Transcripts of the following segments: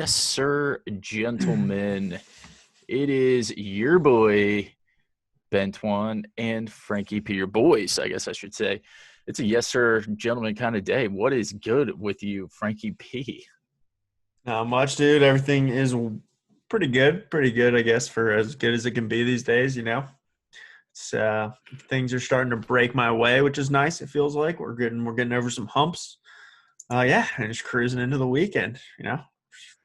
Yes, sir, gentlemen. It is your boy, Bentwan, and Franky P, your boys, I guess I should say. It's a yes, sir, gentlemen kind of day. What is good with you, Franky P? Not much, dude. Everything is pretty good. Pretty good, I guess, for as good as it can be these days. It's things are starting to break my way, which is nice. It feels like we're getting over some humps. Yeah, and just cruising into the weekend.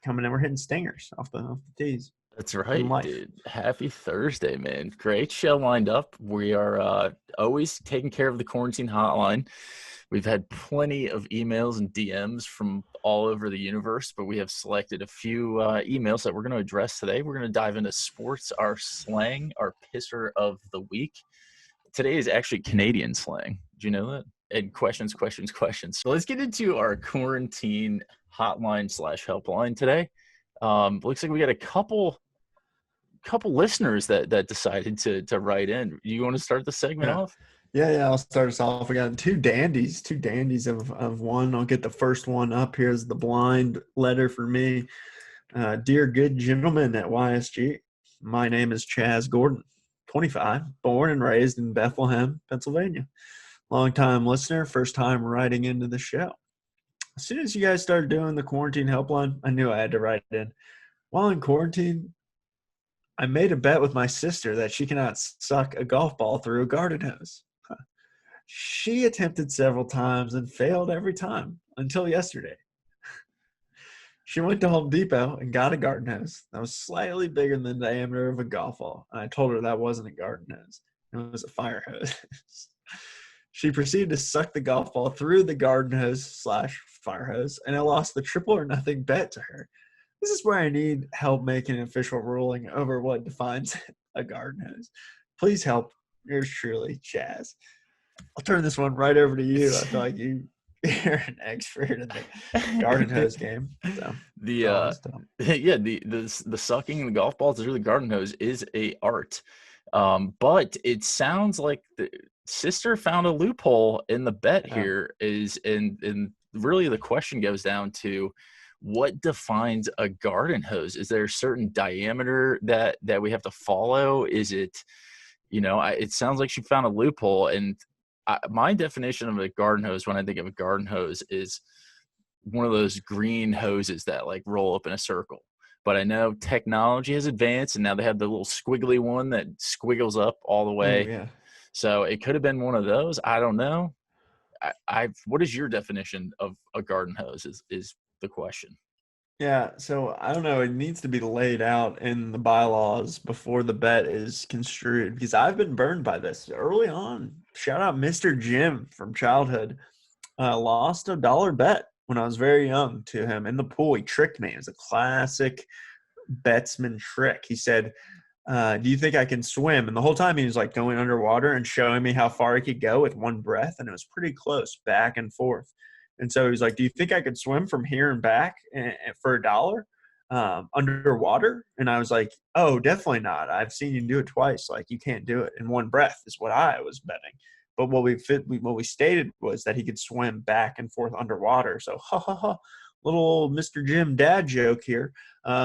Coming in, we're hitting stingers off the tees. That's Living right, life. dude. Happy Thursday, man. Great show lined up. We are always taking care of the quarantine hotline. We've had plenty of emails and DMs from all over the universe, but we have selected a few emails that we're going to address today. We're going to dive into sports, our slang, our pisser of the week. Today is actually Canadian slang. Did you know that? And questions, questions, questions. So let's get into our quarantine hotline slash helpline today. Looks like we got a couple listeners that decided to write in. You want to start the segment Yeah. off? Yeah. I'll start us off. We got two dandies of one. I'll get the first one up. Here's the blind letter for me. Dear good gentlemen at YSG, my name is Chaz Gordon, 25, born and raised in Bethlehem, Pennsylvania. Long-time listener, first time writing into the show. As soon as you guys started doing the quarantine helpline, I knew I had to write in. While in quarantine, I made a bet with my sister that she cannot suck a golf ball through a garden hose. She attempted several times and failed every time until yesterday. She went to Home Depot and got a garden hose that was slightly bigger than the diameter of a golf ball. And I told her that wasn't a garden hose. It was a fire hose. She proceeded to suck the golf ball through the garden hose slash fire hose, and I lost the triple or nothing bet to her. This is where I need help making an official ruling over what defines a garden hose. Please help. Yours truly, Chaz. I'll turn this one right over to you. I feel like you're an expert in the garden hose game. So the all this stuff. yeah, the sucking the golf balls through the garden hose is a art. But it sounds like the sister found a loophole in the bet Yeah. here is and really the question goes down to what defines a garden hose. Is there a certain diameter that we have to follow? Is it, it sounds like she found a loophole. And my definition of a garden hose, when I think of a garden hose, is one of those green hoses that like roll up in a circle. But I know technology has advanced, and now they have the little squiggly one that squiggles up all the Oh way. yeah. So it could have been one of those. I don't know. What is your definition of a garden hose? Is the question. Yeah, so I don't know. It needs to be laid out in the bylaws before the bet is construed because I've been burned by this early on. Shout out Mr. Jim from childhood. Lost a dollar bet when I was very young to him in the pool. He tricked me. It was a classic betsman trick. He said, do you think I can swim? And the whole time he was like going underwater and showing me how far he could go with one breath. And it was pretty close back and forth. And so he was like, do you think I could swim from here and back for a dollar underwater? And I was like, oh, definitely not. I've seen you do it twice. Like you can't do it in one breath is what I was betting. But what we stated was that he could swim back and forth underwater. So ha ha ha, little old Mr. Jim dad joke here.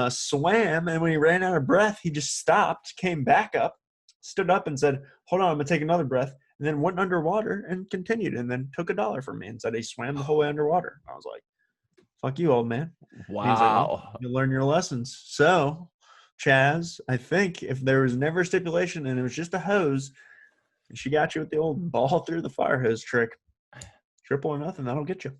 Swam, and when he ran out of breath, he just stopped, came back up, stood up, and said, "Hold on, I'm gonna take another breath." And then went underwater and continued, and then took a dollar from me and said he swam the whole way underwater. I was like, "Fuck you, old man." And he's like, "Well, Wow. you learn your lessons." So, Chaz, I think if there was never a stipulation and it was just a hose, and she got you with the old ball through the fire hose trick, triple or nothing, that'll get you.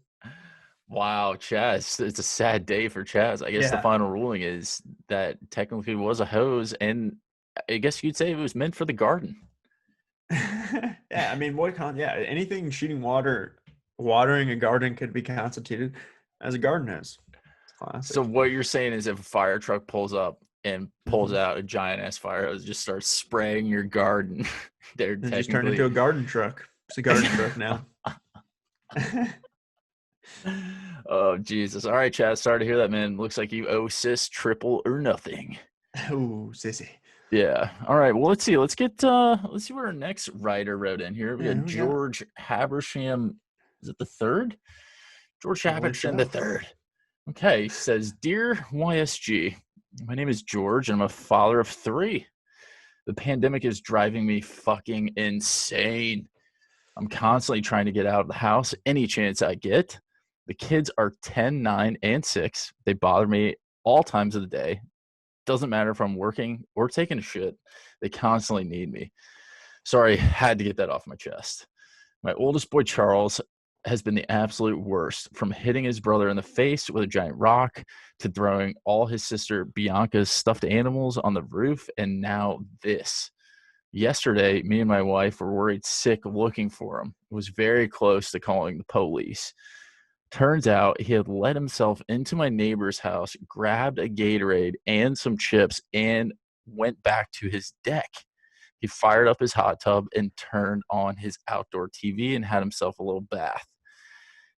Wow, Chaz. It's a sad day for Chaz. I guess the Yeah. final ruling is that technically it was a hose, and I guess you'd say it was meant for the garden. Yeah, I mean, anything shooting water, watering a garden could be constituted as a garden hose. It's So classic. what you're saying is if a fire truck pulls up and pulls Hmm. out a giant ass fire hose, just starts spraying your garden, they're It just turned technically into a garden truck. It's a garden truck now. Oh Jesus. All right, Chad. Sorry to hear that, man. Looks like you owe sis triple or nothing. Oh, sissy. Yeah. All right. Well, let's see. Let's see what our next writer wrote in here. We Yeah, got who we got? George Habersham. Is it the third? George I believe Habersham the so. third. Okay, he says, Dear YSG, my name is George, and I'm a father of 3. The pandemic is driving me fucking insane. I'm constantly trying to get out of the house any chance I get. The kids are 10, 9, and 6. They bother me all times of the day. Doesn't matter if I'm working or taking a shit. They constantly need me. Sorry, had to get that off my chest. My oldest boy, Charles, has been the absolute worst, from hitting his brother in the face with a giant rock to throwing all his sister Bianca's stuffed animals on the roof, and now this. Yesterday, me and my wife were worried sick looking for him. It was very close to calling the police. Turns out he had let himself into my neighbor's house, grabbed a Gatorade and some chips, and went back to his deck. He fired up his hot tub and turned on his outdoor TV and had himself a little bath.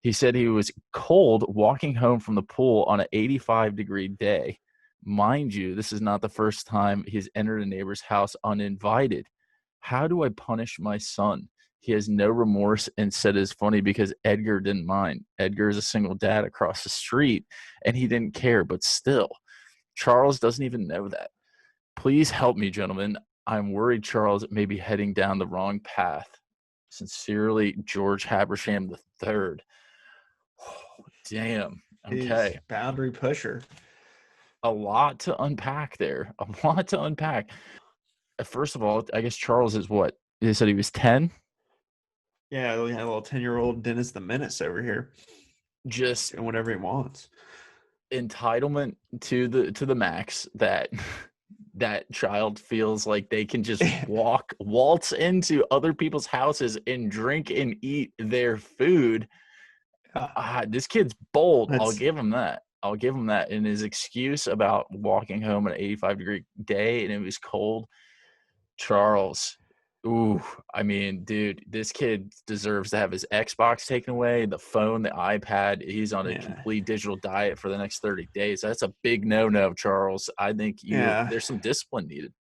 He said he was cold walking home from the pool on an 85-degree day. Mind you, this is not the first time he's entered a neighbor's house uninvited. How do I punish my son? He has no remorse and said it's funny because Edgar didn't mind. Edgar is a single dad across the street and he didn't care, but still, Charles doesn't even know that. Please help me, gentlemen. I'm worried Charles may be heading down the wrong path. Sincerely, George Habersham III. Oh, damn. He's Okay. boundary pusher. A lot to unpack there. A lot to unpack. First of all, I guess Charles is what? They said he was 10. Yeah, we had a little 10-year-old Dennis the Menace over here, Just and whatever he wants. entitlement to the max that that child feels like they can just waltz into other people's houses and drink and eat their food. This kid's bold. I'll That's give him that. I'll give him that. And his excuse about walking home on an 85-degree day and it was cold, Charles. Ooh, I mean, dude, this kid deserves to have his Xbox taken away, the phone, the iPad. He's on a yeah, complete digital diet for the next 30 days. That's a big no-no, Charles. I think yeah. there's some discipline needed.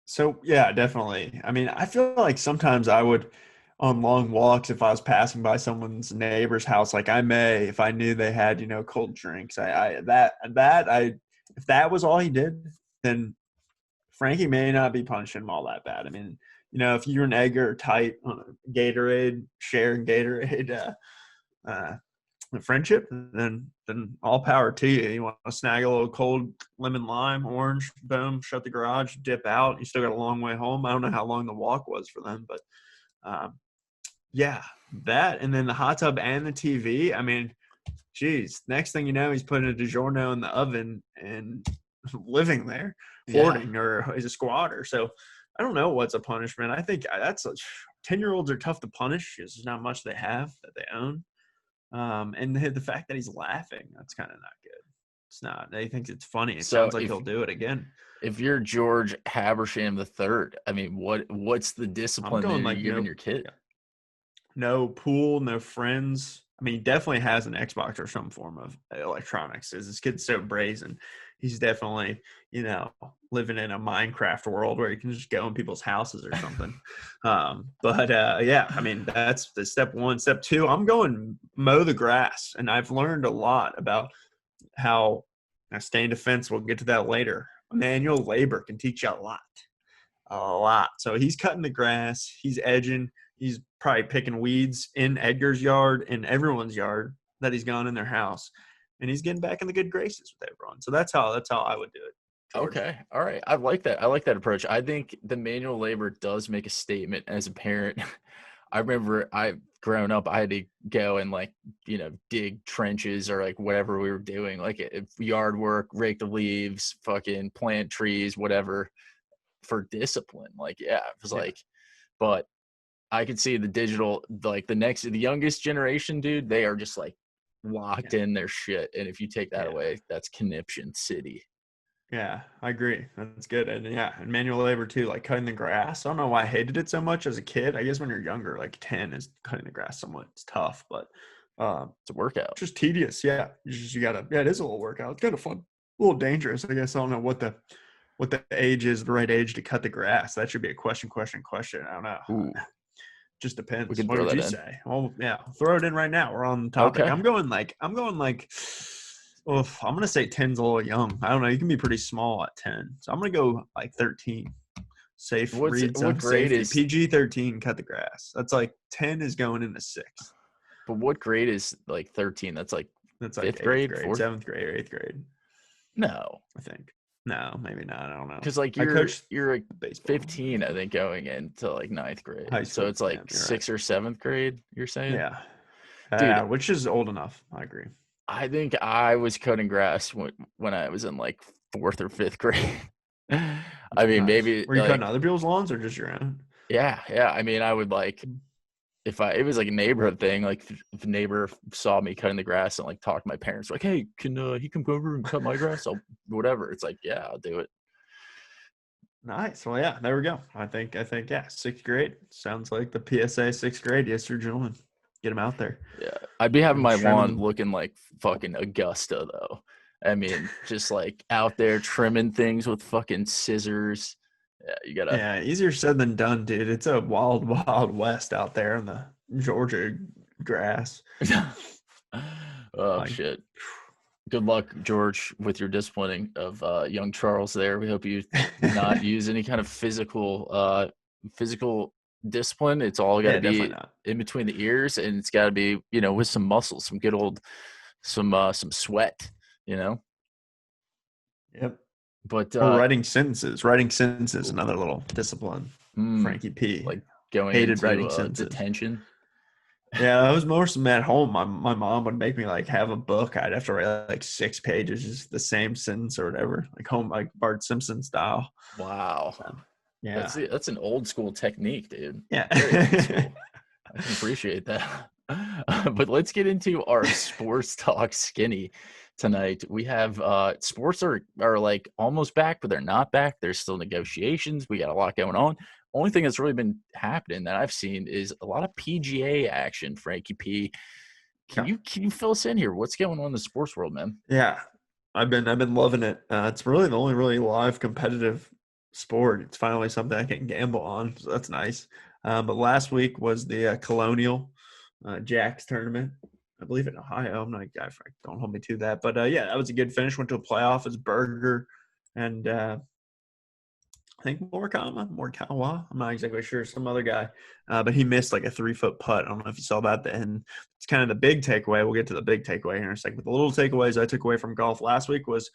So yeah, definitely. I mean, I feel like sometimes I would on long walks if I was passing by someone's neighbor's house, like I may if I knew they had, cold drinks. I if that was all he did, then Frankie may not be punishing him all that bad. I mean, if you and Edgar are tight on a Gatorade, sharing Gatorade, uh, friendship, then all power to you. You want to snag a little cold lemon lime, orange, boom, shut the garage, dip out. You still got a long way home. I don't know how long the walk was for them, but yeah, that and then the hot tub and the TV. I mean, geez, next thing you know, he's putting a DiGiorno in the oven and living there, Yeah. hoarding, or he's a squatter. So I don't know what's a punishment. I think that's 10-year-olds are tough to punish. There's not much they have that they own. And the fact that he's laughing, that's kind of not good. It's not. He thinks it's funny. It So sounds like he'll do it again. if you're George Habersham III, I mean, what's the I'm discipline that going you're like giving your kid? no pool, no friends. I mean, he definitely has an Xbox or some form of electronics. This kid's so brazen. He's definitely, living in a Minecraft world where he can just go in people's houses or something. But yeah, I mean, that's the step one. Step two, I'm going mow the grass. And I've learned a lot about how I stay in defense. We'll get to that later. Manual labor can teach you a lot. A lot. So he's cutting the grass. He's edging. He's probably picking weeds in Edgar's yard and everyone's yard that he's gone in their house, and he's getting back in the good graces with everyone. So that's how I would do it, George. Okay. All right. I like that. I like that approach. I think the manual labor does make a statement as a parent. I remember growing up, I had to go and dig trenches or like whatever we were doing, like yard work, rake the leaves, fucking plant trees, whatever for discipline. Like, yeah, it was Yeah, but I could see the digital, like the youngest generation, dude, they are just like yeah, locked in their shit. And if you take that yeah, away, that's conniption city. yeah. I agree. That's good. And yeah, and manual labor too, like cutting the grass. I don't know why I hated it so much as a kid. I guess when you're younger, like 10, is cutting the grass somewhat. It's tough, but It's a workout. just tedious. Yeah, you gotta. Yeah, it is a little workout. It's kind of fun, a little dangerous. I guess I don't know what the age is, the right age to cut the grass. That should be a question. I don't know. Ooh, Just we depends. could What throw would that you in. say? Well, yeah, throw it in right now. We're on the topic. Okay. I'm going like Oof, I'm gonna say 10's a little young. I don't know. You can be pretty small at 10, so I'm gonna go like 13. Safe, read What some grade safety. is? PG 13. Cut the grass. That's like 10 is going into sixth. But what grade is like 13? That's like That's like fifth eighth grade, grade, fourth? seventh grade, or eighth grade. No, I think. No, maybe not. I don't know. because like I coached you're like baseball 15, I think, going into like ninth grade. high So school. it's Yeah, like you're right. sixth or seventh grade. You're saying, Yeah. dude? Which is old enough. I agree. I think I was cutting grass when I was in like fourth or fifth grade. I mean, Nice. maybe Were you cutting like other people's lawns or just your own? yeah. I mean, I would like if it was like a neighborhood thing, like if a neighbor saw me cutting the grass and like talk to my parents, like, hey, can he come over and cut my grass? I'll whatever. It's like, yeah, I'll do it. Nice. Well, yeah, there we go. I think, yeah, sixth grade sounds like the PSA sixth grade. Yes, sir, gentlemen. Get them out there Yeah, I'd be having and my trimming lawn them. looking like fucking Augusta though. I mean, just like out there trimming things with fucking scissors. Yeah, you gotta. Yeah, easier said than done, dude. It's a wild, wild west out there in the Georgia grass. Oh Like, shit. Good luck, George, with your disciplining of young Charles there. We hope you not use any kind of physical discipline. It's all got to yeah, definitely be not. in between the ears, and it's got to be, with some muscle, some good old some sweat, you know. Yep. But Or writing sentences. Writing sentences, oof, another little discipline. mm, Frankie P. like going Hated into writing sentences. detention. Yeah, I was more some at home. My mom would make me like have a book. I'd have to write like 6 pages, just the same sentence or whatever, like home, like Bart Simpson style. Wow, So, yeah, that's an old school technique, dude. Very old yeah. school. I can appreciate that. But let's get into our sports talk skinny tonight. We have sports are like almost back, but they're not back. There's still negotiations. We got a lot going on. Only thing that's really been happening that I've seen is a lot of PGA action, Frankie P. Yeah. Can you fill us in here? What's going on in the sports world, man? Yeah. I've been loving it. It's really the only really live competitive sport. It's finally something I can gamble on, so that's nice. But last week was the Colonial Jacks tournament. I believe in Ohio. I'm not. Don't hold me to that. But yeah, that was a good finish. Went to a playoff as Berger and I think Morikawa. I'm not exactly sure. Some other guy, but he missed like a 3-foot putt. I don't know if you saw that. And it's kind of the big takeaway. We'll get to the big takeaway here in a second. But the little takeaways I took away from golf last week was,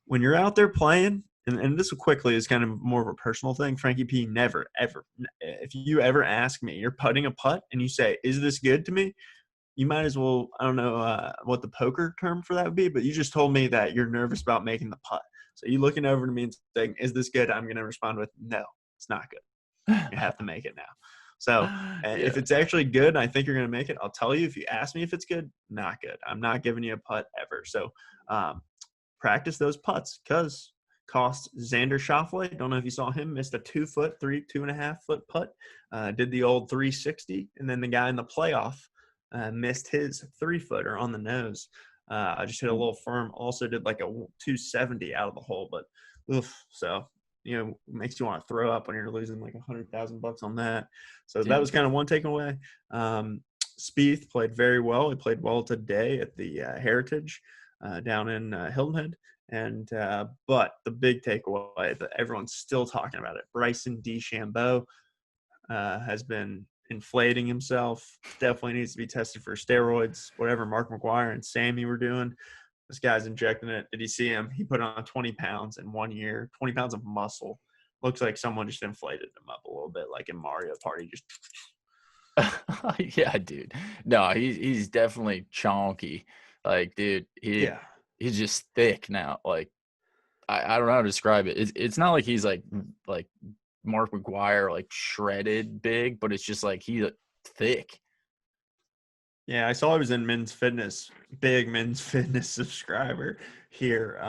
when you're out there playing, and this quickly is kind of more of a personal thing. Frankie P, never, ever, if you ever ask me, you're putting a putt and you say, "Is this good to me?" You might as well, I don't know what the poker term for that would be, but you just told me that you're nervous about making the putt. So you looking over to me and saying, "Is this good?" I'm going to respond with, "No, it's not good. You have to make it now." So if Yeah. it's actually good, I think you're going to make it. I'll tell you. If you ask me if it's good, not good. I'm not giving you a putt ever. So practice those putts because cost Xander Schauffele. Don't know if you saw him, missed a 2-foot, 2.5-foot putt. Did the old 360, and then the guy in the playoff missed his 3-footer on the nose. I just hit a little firm. Also did like a 270 out of the hole, but oof. So makes you want to throw up when you're losing like $100,000 on that. So that was Dude. kind of one takeaway. Spieth played very well. He played well today at the Heritage down in Hilton Head. And but the big takeaway that everyone's still talking about it, Bryson DeChambeau has been inflating himself. Definitely needs to be tested for steroids. Whatever Mark McGuire and Sammy were doing, this guy's injecting it. Did you see him? He put on 20 pounds in 1 year, 20 pounds of muscle. Looks like someone just inflated him up a little bit, like in Mario Party. Just Yeah, dude. No, he's definitely chonky. Like, dude, yeah. he's just thick now. Like, I don't know how to describe it. It's not like he's like Mark McGuire, like shredded big, but it's just like he's thick. Yeah, I saw he was in Men's Fitness, big Men's Fitness subscriber here.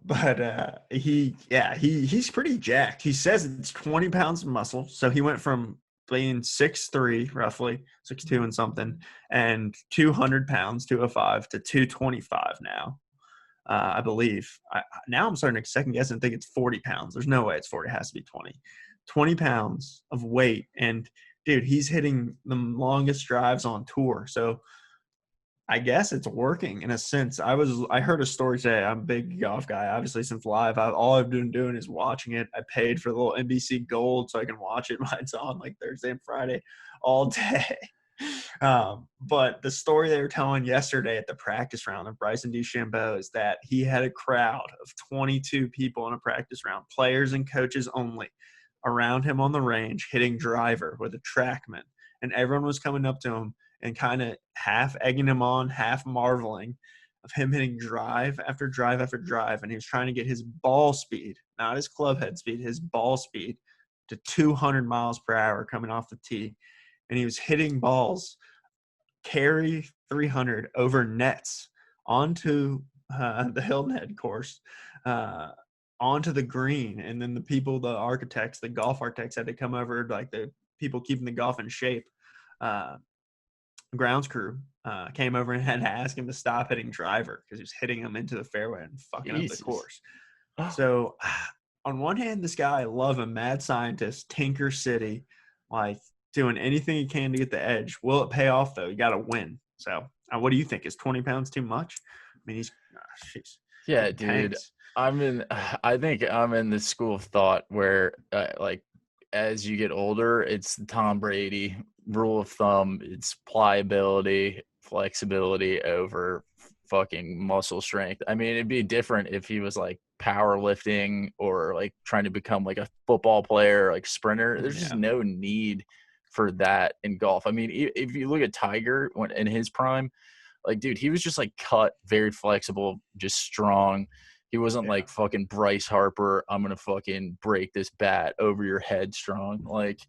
But he's pretty jacked. He says it's 20 pounds of muscle. So he went from being 6'3", roughly 6'2" and something, and 200 pounds, 205 to 225 now. I believe. Now I'm starting to second guess and think it's 40 pounds. There's no way it's 40. It has to be 20. 20 pounds of weight. And, dude, he's hitting the longest drives on tour. So I guess it's working in a sense. I heard a story today. I'm a big golf guy, obviously since live. All I've been doing is watching it. I paid for the little NBC Gold so I can watch it when it's on like Thursday and Friday all day. But the story they were telling yesterday at the practice round of Bryson DeChambeau is that he had a crowd of 22 people in a practice round, players and coaches only, around him on the range hitting driver with a TrackMan, and everyone was coming up to him and kind of half egging him on, half marveling of him hitting drive after drive after drive. And he was trying to get his ball speed, not his club head speed, his ball speed to 200 miles per hour coming off the tee. And he was hitting balls, carry 300 over nets onto the Hill Net course, onto the green. And then the architects, the golf architects had to come over, like the people keeping the golf in shape, grounds crew came over and had to ask him to stop hitting driver because he was hitting him into the fairway and fucking up the course. So on one hand, this guy, I love him, mad scientist, Tinker City, like doing anything he can to get the edge. Will it pay off though? You got to win. So what do you think? Is 20 pounds too much? I mean, yeah, dude. Tanks. I think I'm in the school of thought where like as you get older, it's the Tom Brady rule of thumb. It's pliability, flexibility over fucking muscle strength. I mean, it'd be different if he was like powerlifting or like trying to become like a football player, like sprinter. There's just no need for that in golf. I mean, if you look at Tiger when in his prime, like, dude, he was just like cut, very flexible, just strong. He wasn't like fucking Bryce Harper, I'm going to fucking break this bat over your head strong. Like,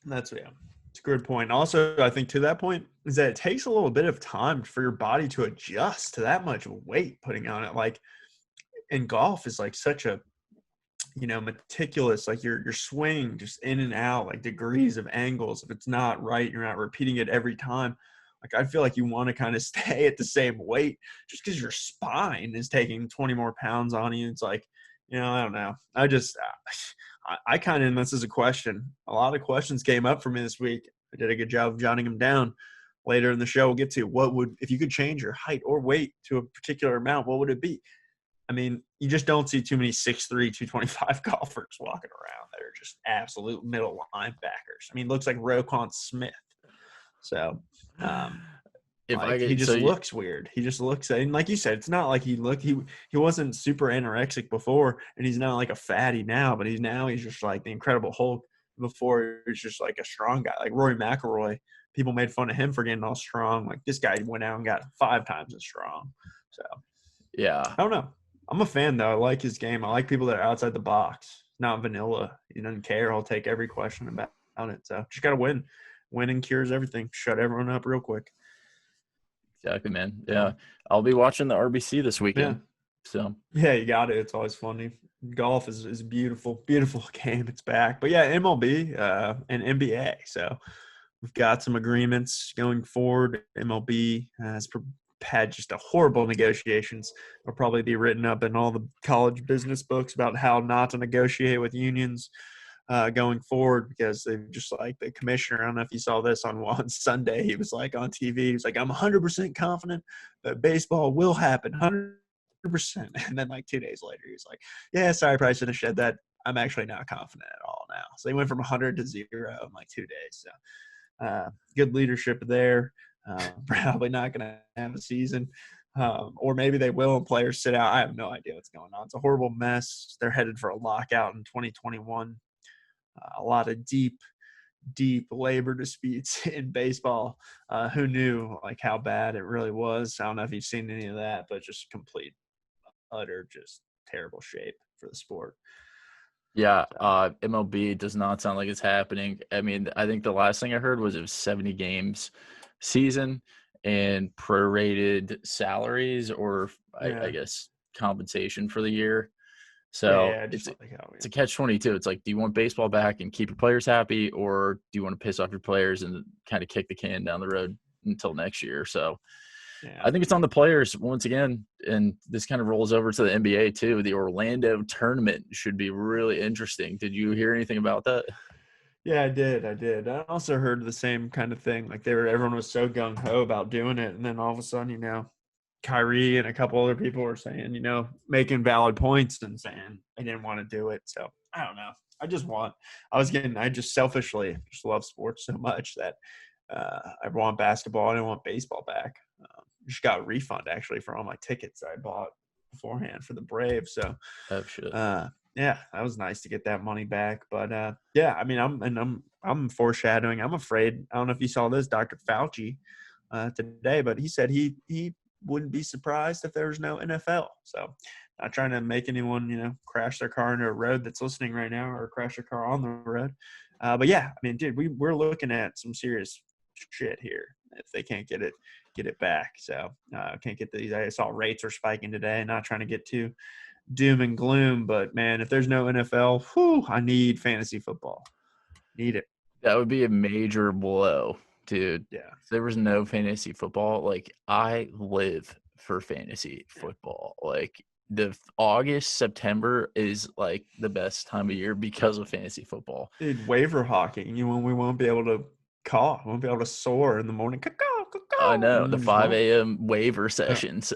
it's a good point. Also, I think to that point is that it takes a little bit of time for your body to adjust to that much weight putting on it. Like in golf is like such a, meticulous, like your swing just in and out, like degrees of angles. If it's not right, you're not repeating it every time. Like I feel like you want to kind of stay at the same weight just because your spine is taking 20 more pounds on you. It's like, I don't know. I kind of, and this is a question. A lot of questions came up for me this week. I did a good job of jotting them down. Later in the show, we'll get to if you could change your height or weight to a particular amount, what would it be? I mean, you just don't see too many 6'3", 225 golfers walking around that are just absolute middle linebackers. I mean, looks like Roquan Smith. So, he just looks weird. He just looks, and like you said, it's not like he wasn't super anorexic before, and he's not like a fatty now, but he's just like the Incredible Hulk. Before he was just like a strong guy, like Rory McIlroy. People made fun of him for getting all strong. Like this guy went out and got 5 times as strong. So, yeah, I don't know. I'm a fan though. I like his game. I like people that are outside the box, not vanilla. He doesn't care. He'll take every question about it. So just gotta win. Winning cures everything. Shut everyone up real quick. Exactly, man. Yeah. I'll be watching the RBC this weekend. So yeah, you got it. It's always funny. Golf is a beautiful, beautiful game. It's back. But yeah, MLB and NBA. So we've got some agreements going forward. MLB has had just a horrible negotiations. They'll probably be written up in all the college business books about how not to negotiate with unions going forward, because they've just like the commissioner. I don't know if you saw this on Sunday. He was like on TV. He was like, I'm 100% confident that baseball will happen. 100%. And then like 2 days later, he was like, yeah, sorry, probably should have said that. I'm actually not confident at all now. So they went from 100 to 0 in like 2 days. So good leadership there. Probably not going to have a season. Or maybe they will and players sit out. I have no idea what's going on. It's a horrible mess. They're headed for a lockout in 2021. A lot of deep labor disputes in baseball. Who knew like how bad it really was? I don't know if you've seen any of that, but just complete, utter, just terrible shape for the sport. Yeah, MLB does not sound like it's happening. I mean, I think the last thing I heard was it was 70 games season and prorated salaries or I guess compensation for the year. So it's a catch-22. It's like, do you want baseball back and keep your players happy, or do you want to piss off your players and kind of kick the can down the road until next year? So I think it's on the players once again, and this kind of rolls over to the NBA too. The Orlando tournament should be really interesting. Did you hear anything about that? Yeah, I did. I did. I also heard the same kind of thing. Like everyone was so gung ho about doing it, and then all of a sudden, Kyrie and a couple other people were saying, making valid points and saying they didn't want to do it. So I don't know. I just selfishly just love sports so much that I want basketball. I didn't want baseball back. Just got a refund actually for all my tickets I bought beforehand for the Braves. So Oh shit. yeah, that was nice to get that money back. But yeah, I mean, I'm foreshadowing. I'm afraid. I don't know if you saw this, Dr. Fauci, today, but he said he wouldn't be surprised if there was no NFL. So, not trying to make anyone crash their car into a road that's listening right now, or crash their car on the road. But yeah, I mean, dude, we're looking at some serious shit here if they can't get it back. So can't get these. I saw rates are spiking today. Not trying to get too doom and gloom, but man, if there's no NFL, I need fantasy football. Need it. That would be a major blow, dude. Yeah. If there was no fantasy football, like I live for fantasy football. Like the August, September is like the best time of year because of fantasy football. Dude, waiver hawking. We won't be able to call. We won't be able to soar in the morning. I And know then the we just 5 won't. a.m. waiver sessions.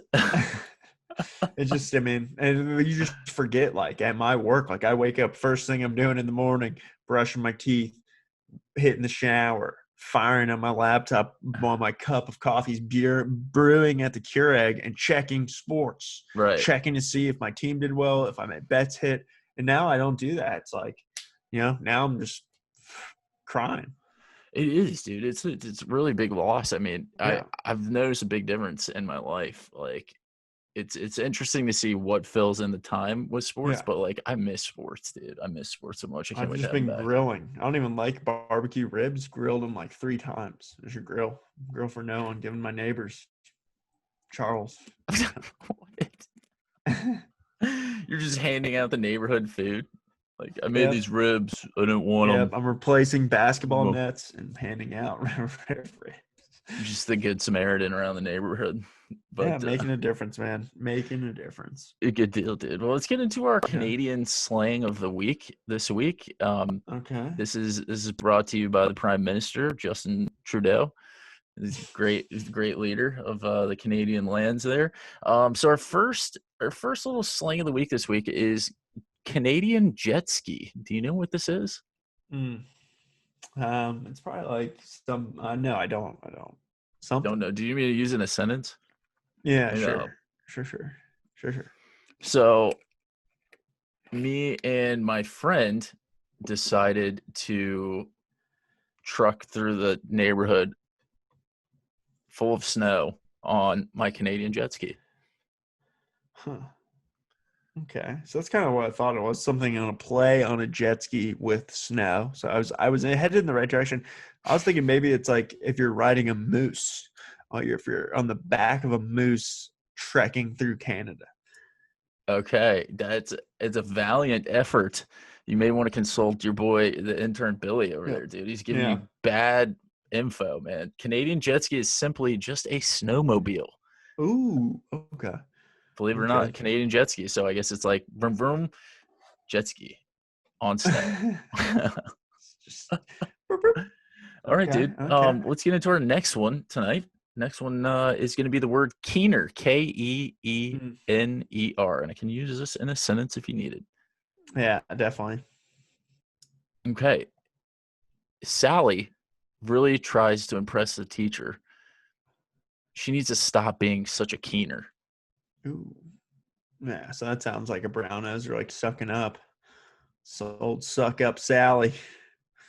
It's just, I mean, and you just forget, like at my work, like I wake up, first thing I'm doing in the morning, brushing my teeth, hitting the shower, firing on my laptop while my cup of coffee's brewing at the Keurig, and checking sports, Right. checking to see if my team did well, if my bets hit. And now I don't do that. It's like, now I'm just crying. It is, dude. It's a really big loss. I mean, Yeah. I've noticed a big difference in my life. Like it's interesting to see what fills in the time with sports, Yeah. but like I miss sports, dude. I miss sports so much. I can't I've wait to just have them been back. grilling. I don't even like barbecue ribs. Grilled them like 3 times. There's your grill. Grill for no one. Giving my neighbors. Charles. You're just handing out the neighborhood food. Like I made Yep. these ribs. I didn't want Yep. them. I'm replacing basketball nets and handing out ribs. Just the good Samaritan around the neighborhood. Yeah, But making a difference, man. Making a difference. a good deal, dude. Well, let's get into our Yeah. Canadian slang of the week this week. Okay. This is brought to you by the Prime Minister Justin Trudeau. He's a great leader of the Canadian lands there. So our first little slang of the week this week is Canadian jet ski. Do you know what this is? Mm. It's probably like some. No, I don't. I don't. Don't Something. know. Do you mean to use it in a sentence? Yeah. I know. Sure. So me and my friend decided to truck through the neighborhood full of snow on my Canadian jet ski. Huh. Okay, so that's kind of what I thought it was. Something on a play on a jet ski with snow. So I was headed in the right direction. I was thinking maybe it's like if you're riding a moose, or if you're on the back of a moose trekking through Canada. Okay, it's a valiant effort. You may want to consult your boy, the intern Billy over Yeah. there, dude. He's giving Yeah. you bad info, man. Canadian jet ski is simply just a snowmobile. Ooh. Okay. Believe it or Okay. not, Canadian jet ski. So I guess it's like vroom vroom jet ski on snow. Just boop, boop. All right, Okay. dude. Okay. Let's get into our next one tonight. Next one is going to be the word keener, Keener, Mm. and I can use this in a sentence if you need it. Yeah, definitely. Okay. Sally really tries to impress the teacher. She needs to stop being such a keener. Ooh. Yeah, so that sounds like a brown nose or like sucking up. So old suck up Sally.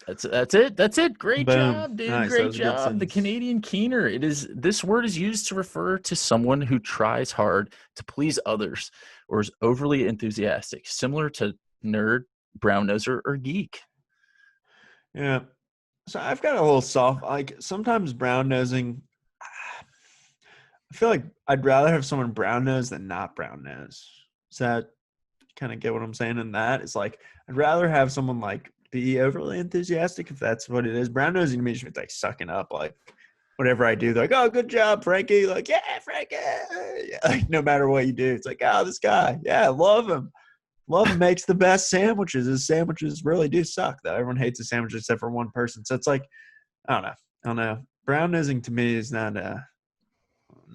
That's it. That's it. Great Boom. job, dude. Nice. That Great was a good job. The sentence. Canadian keener. This word is used to refer to someone who tries hard to please others or is overly enthusiastic, similar to nerd, brown noser, or geek. Yeah. So I've got a little soft, like sometimes brown nosing. I feel like I'd rather have someone brown nose than not brown nose. Does that kind of get what I'm saying in that? It's like, I'd rather have someone like be overly enthusiastic if that's what it is. Brown nosing to me just means like sucking up, like whatever I do, they're like, oh, good job, Frankie. Like, yeah, Frankie. Yeah. Like, no matter what you do, it's like, oh, this guy. Yeah, I love him. Love makes the best sandwiches. His sandwiches really do suck, though. Everyone hates his sandwiches except for one person. So it's like, I don't know. I don't know. Brown nosing to me is not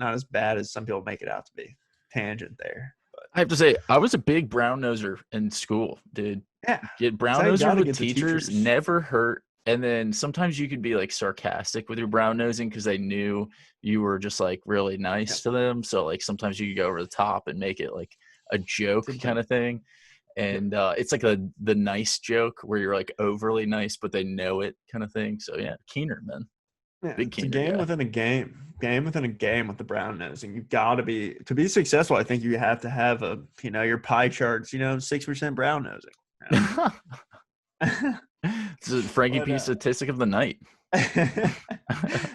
as bad as some people make it out to be. Tangent there. But I have to say, I was a big brown noser in school, dude. yeah, Get that's brown how you noser got to with get the teachers teachers. never hurt. And then sometimes you could be like sarcastic with your brown nosing because they knew you were just like really Yeah, nice to them. So like sometimes you could go over the top and make it like a joke same kind thing. of thing. Yep. And it's like the nice joke where you're like overly nice, but they know it kind of thing. So yeah, Keener, man, Yeah, big it's a Keener game guy. within a game within a game with the brown nosing. You've got to be successful. I think you have to have your pie charts. 6% brown nosing. It's a Frankie But P statistic of the night.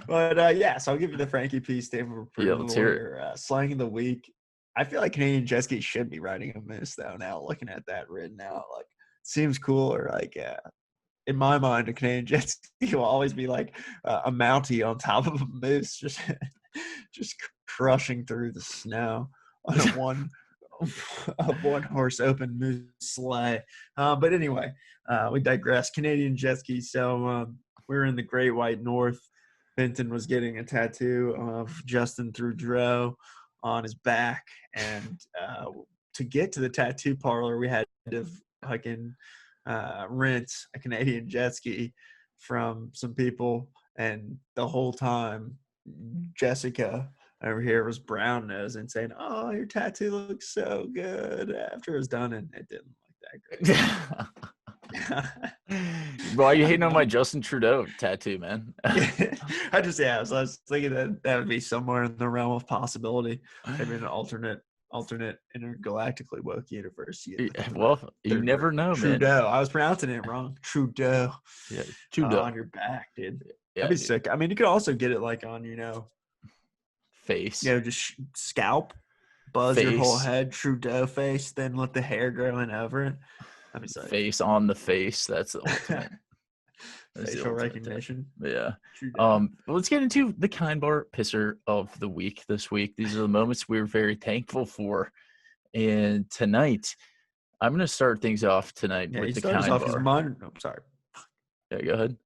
yeah, so I'll give you the Frankie P stamp of Yeah, approval let's hear it. here. Slang of the week. I feel like Canadian jet ski should be riding a moose though. Now looking at that written out, like seems cooler. Like in my mind, a Canadian jet ski will always be like a Mountie on top of a moose, just just crushing through the snow on a one horse open moose sleigh. But anyway, we digress. Canadian jet ski. So we're in the Great White North. Benton was getting a tattoo of Justin Trudeau on his back, and to get to the tattoo parlor, we had to fucking rent a Canadian jet ski from some people, and the whole time, Jessica over here was brown nose and saying, "Oh, your tattoo looks so good." After it was done, and it didn't look that great. Why are you I hating don't on my know. Justin Trudeau tattoo, man? I was thinking that would be somewhere in the realm of possibility. Maybe an alternate intergalactically woke universe. You get the Well, you third never word. know, man. Trudeau. I was pronouncing it wrong. Trudeau. Yeah, Trudeau. On your back, dude. That'd Yeah, be dude. sick. I mean, you could also get it like on, Face, just scalp, buzz your whole face, head, Trudeau face, then let the hair grow in over it. That'd be sick. face on the face. That's the ultimate. That's the Facial ultimate tattoo. recognition, Yeah. Trudeau. Let's get into the kind bar pisser of the week this week. These are the moments we're very thankful for. And tonight, I'm going to start things off tonight Yeah, with you the start us kind off because bar. mine. I'm sorry. Yeah, go ahead.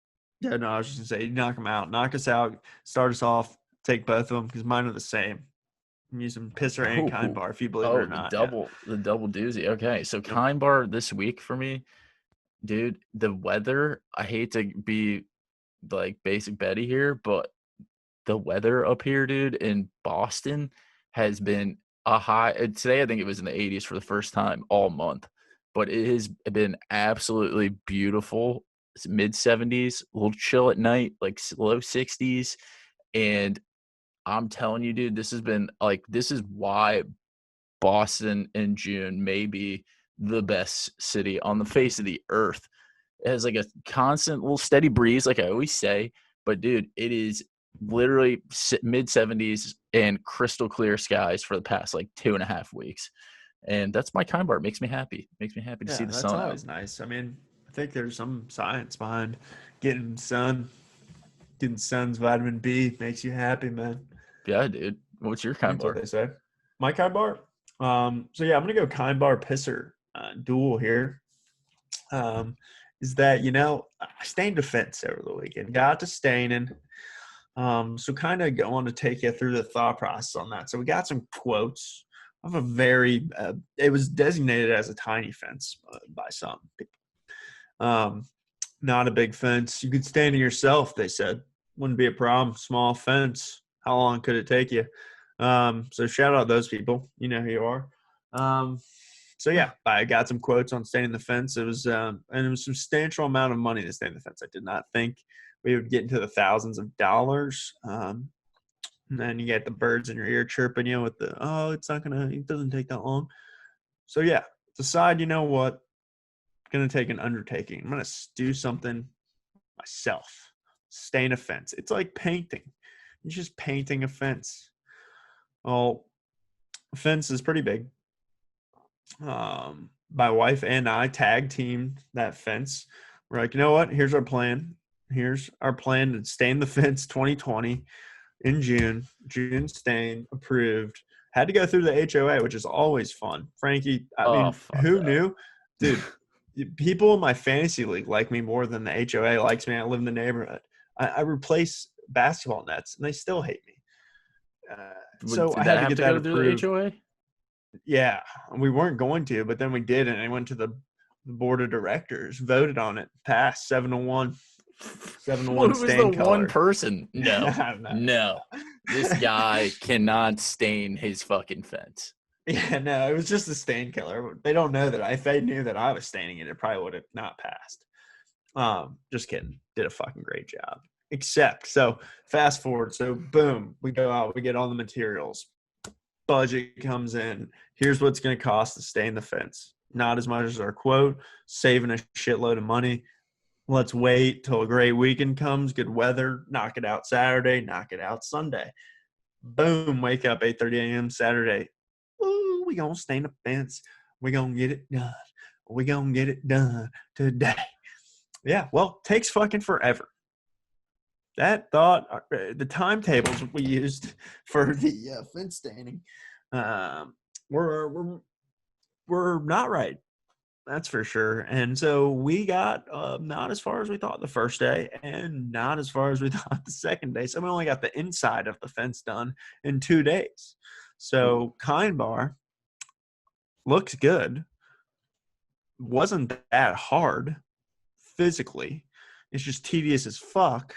Yeah, no, I was just gonna say, you knock them out, knock us out, start us off, take both of them because mine are the same. I'm using pisser and kind Oh, bar, if you believe it oh, or not. Yeah. the double doozy. Okay, so Yep. kind bar this week for me, dude. The weather. I hate to be like basic Betty here, but the weather up here, dude, in Boston has been a high. Today, I think it was in the 80s for the first time all month, but it has been absolutely beautiful. It's mid 70s, a little chill at night, like low 60s. And I'm telling you, dude, this is why Boston in June may be the best city on the face of the earth. It has like a constant little steady breeze, like I always say. But dude, it is literally mid 70s and crystal clear skies for the past like 2.5 weeks. And that's my kind bar. It makes me happy. Makes me happy to see Yeah, the that's sun out. always nice. I mean, I think there's some science behind getting getting sun's vitamin B makes you happy, man. Yeah, dude. What's your kind That's what bar? they say. My kind bar. So yeah, I'm gonna go kind bar pisser duel here. Is that I stained a fence over the weekend, got to staining. So kind of want to take you through the thought process on that. So we got some quotes of a very, it was designated as a tiny fence by some people. Not a big fence. You could stand it yourself, they said. Wouldn't be a problem. Small fence. How long could it take you? So shout out those people. You know who you are. So yeah, I got some quotes on staying the fence. It was and it was a substantial amount of money to stay in the fence. I did not think we would get into the thousands of dollars. And then you get the birds in your ear chirping you with it doesn't take that long. So yeah, decide, what, gonna take an undertaking. I'm gonna do something myself. Stain a fence. It's like painting. You're just painting a fence. Well, a fence is pretty big. My wife and I tag teamed that fence. We're like, you know what? Here's our plan. Here's our plan to stain the fence 2020 in June. June stain approved. Had to go through the HOA, which is always fun. Frankie, I Oh, mean, fuck who that. knew? Dude, people in my fantasy league like me more than the HOA likes me. I live in the neighborhood. I replace basketball nets, and they still hate me. So Did I had that to have get to that go through the approved. HOA? Yeah, we weren't going to, but then we did, and I went to the board of directors, voted on it, passed 7-1, 7-1 Who was the stain one color. person? No, I don't know. no. This guy cannot stain his fucking fence. Yeah, no, it was just a stain killer. They don't know that. If they knew that I was staining it, it probably would have not passed. Just kidding. Did a fucking great job. Except, so fast forward. So boom, we go out, we get all the materials. Budget comes in. Here's what's going to cost to stain the fence. Not as much as our quote, saving a shitload of money. Let's wait till a great weekend comes, good weather, knock it out Saturday, knock it out Sunday. Boom, wake up 8:30 a.m. Saturday. Ooh, we gonna stain the fence. We gonna get it done. We gonna get it done today. Yeah, well, takes fucking forever. That thought, the timetables we used for the fence staining, um, were not right. That's for sure. And so we got not as far as we thought the first day, and not as far as we thought the second day. So we only got the inside of the fence done in 2 days. So Kind Bar looks good. Wasn't that hard physically. It's just tedious as fuck.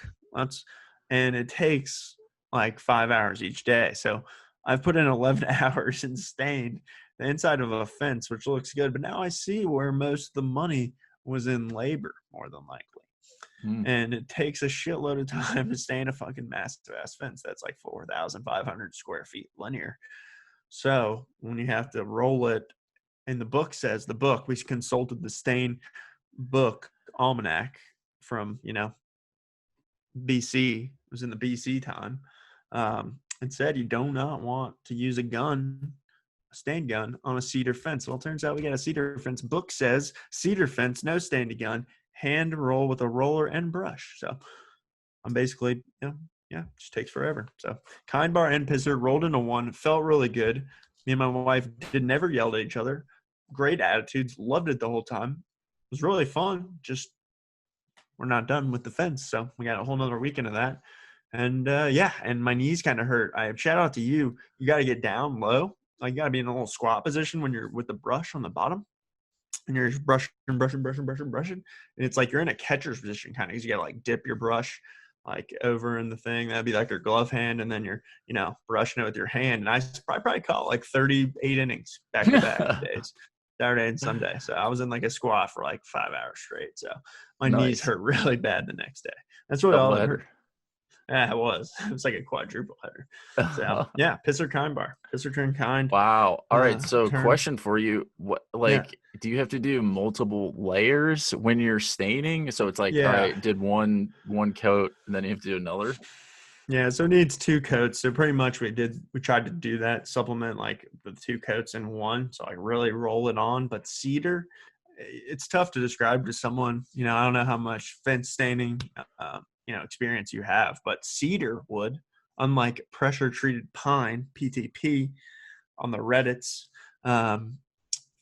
And it takes like 5 hours each day. So I've put in 11 hours and stained the inside of a fence, which looks good. But now I see where most of the money was in labor, more than likely. And it takes a shitload of time to stain a fucking massive ass fence that's like 4,500 square feet linear. So when you have to roll it, and the book says, we consulted the stain book almanac from, BC. It was in the BC time. It said you do not want to use a stain gun on a cedar fence. Well, it turns out we got a cedar fence. Book says cedar fence, no stain gun, hand roll with a roller and brush. So I'm basically, it just takes forever. So Kind Bar and Pisser rolled into one, felt really good. Me and my wife never yelled at each other. Great attitudes, loved it the whole time. It was really fun. Just we're not done with the fence, so we got a whole nother weekend of that. And and my knees kind of hurt. I shout out to you. You got to get down low. Like you got to be in a little squat position when you're with the brush on the bottom, and you're just brushing. And it's like you're in a catcher's position, kind of, because you got to like dip your brush like over in the thing. That'd be like your glove hand, and then you're brushing it with your hand. And I probably caught like 38 innings back to back days. Saturday and Sunday. So I was in like a squat for like 5 hours straight. So my knees Nice. hurt really bad the next day. That's what all Double it header. hurt. Yeah, it was. It was like a quadruple header. So yeah, Pisser Kind Bar. Pisser turn kind. Wow. All right. So Turn. question for you. What Yeah. do you have to do multiple layers when you're staining? So it's like, all Yeah. right, did one coat and then you have to do another? Yeah, so it needs 2 coats. So pretty much we tried to do that, supplement like the 2 coats in one. So like really roll it on. But cedar, it's tough to describe to someone, I don't know how much fence staining, experience you have, but cedar wood, unlike pressure treated pine, PTP on the Reddits,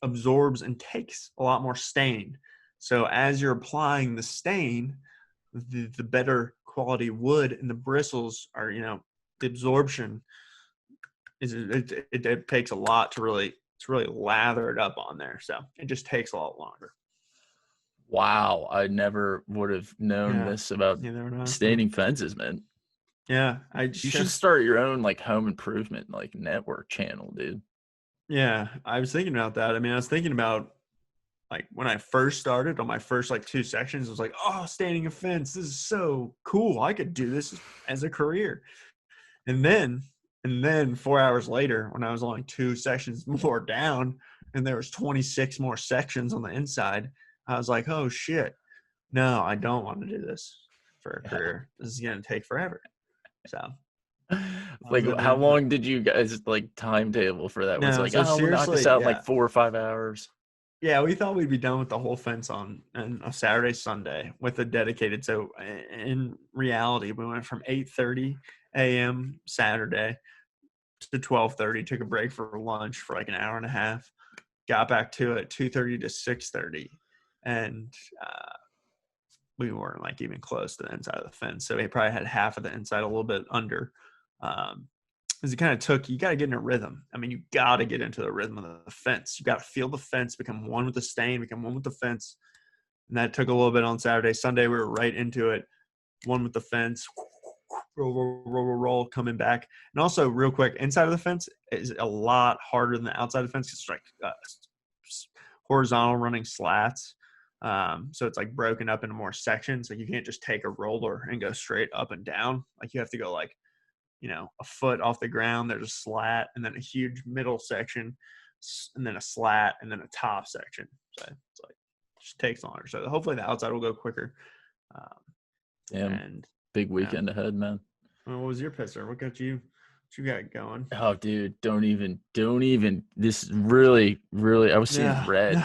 absorbs and takes a lot more stain. So as you're applying the stain, the better quality wood and the bristles are, the absorption it takes a lot to really lather it up on there. So it just takes a lot longer. Wow. I never would have known this about staining fences, man. Yeah. You should start your own like home improvement, like network channel, dude. Yeah. I was thinking about that. I mean, I was thinking about like when I first started on my first like 2 sections, I was like, oh, staining a fence. This is so cool. I could do this as a career. And then 4 hours later, when I was only 2 sections more down and there was 26 more sections on the inside, I was like, oh shit. No, I don't want to do this for a career. This is going to take forever. So like how long did you guys like timetable for that? Was it like, so we'll knock this out in like 4 or 5 hours? Yeah, we thought we'd be done with the whole fence on a Saturday, Sunday with a dedicated. So in reality, we went from 8:30 a.m. Saturday to 12:30. Took a break for lunch for like an hour and a half. Got back to it 2:30 to 6:30, and we weren't like even close to the inside of the fence. So he probably had half of the inside, a little bit under. Because it kind of took, you got to get in a rhythm. I mean, you got to get into the rhythm of the fence. You got to feel the fence, become one with the stain, become one with the fence. And that took a little bit on Saturday. Sunday, we were right into it. One with the fence, roll, coming back. And also, real quick, inside of the fence is a lot harder than the outside of the fence. It's like horizontal running slats. So it's like broken up into more sections. Like you can't just take a roller and go straight up and down. Like you have to go like, a foot off the ground. There's a slat and then a huge middle section and then a slat and then a top section. So it's like, it just takes longer. So hopefully the outside will go quicker. Damn, and big weekend ahead, man. What was your pisser? What you got going? Oh, dude, don't even. This is really, I was seeing red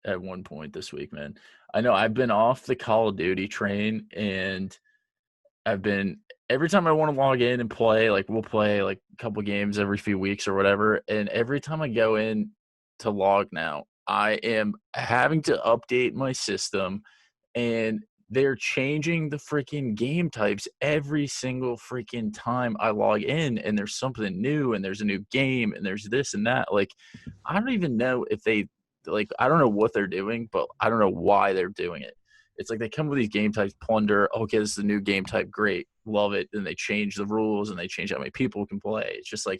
at one point this week, man. I know I've been off the Call of Duty train, and I've been every time I want to log in and play, like we'll play like a couple games every few weeks or whatever. And every time I go in to log now, I am having to update my system, and they're changing the freaking game types every single freaking time I log in, and there's something new, and there's a new game, and there's this and that. Like, I don't even know if they, like, I don't know what they're doing, but I don't know why they're doing it. It's like they come with these game types, plunder. Okay, this is the new game type. Great. Love it. And they change the rules and they change how many people can play. It's just like,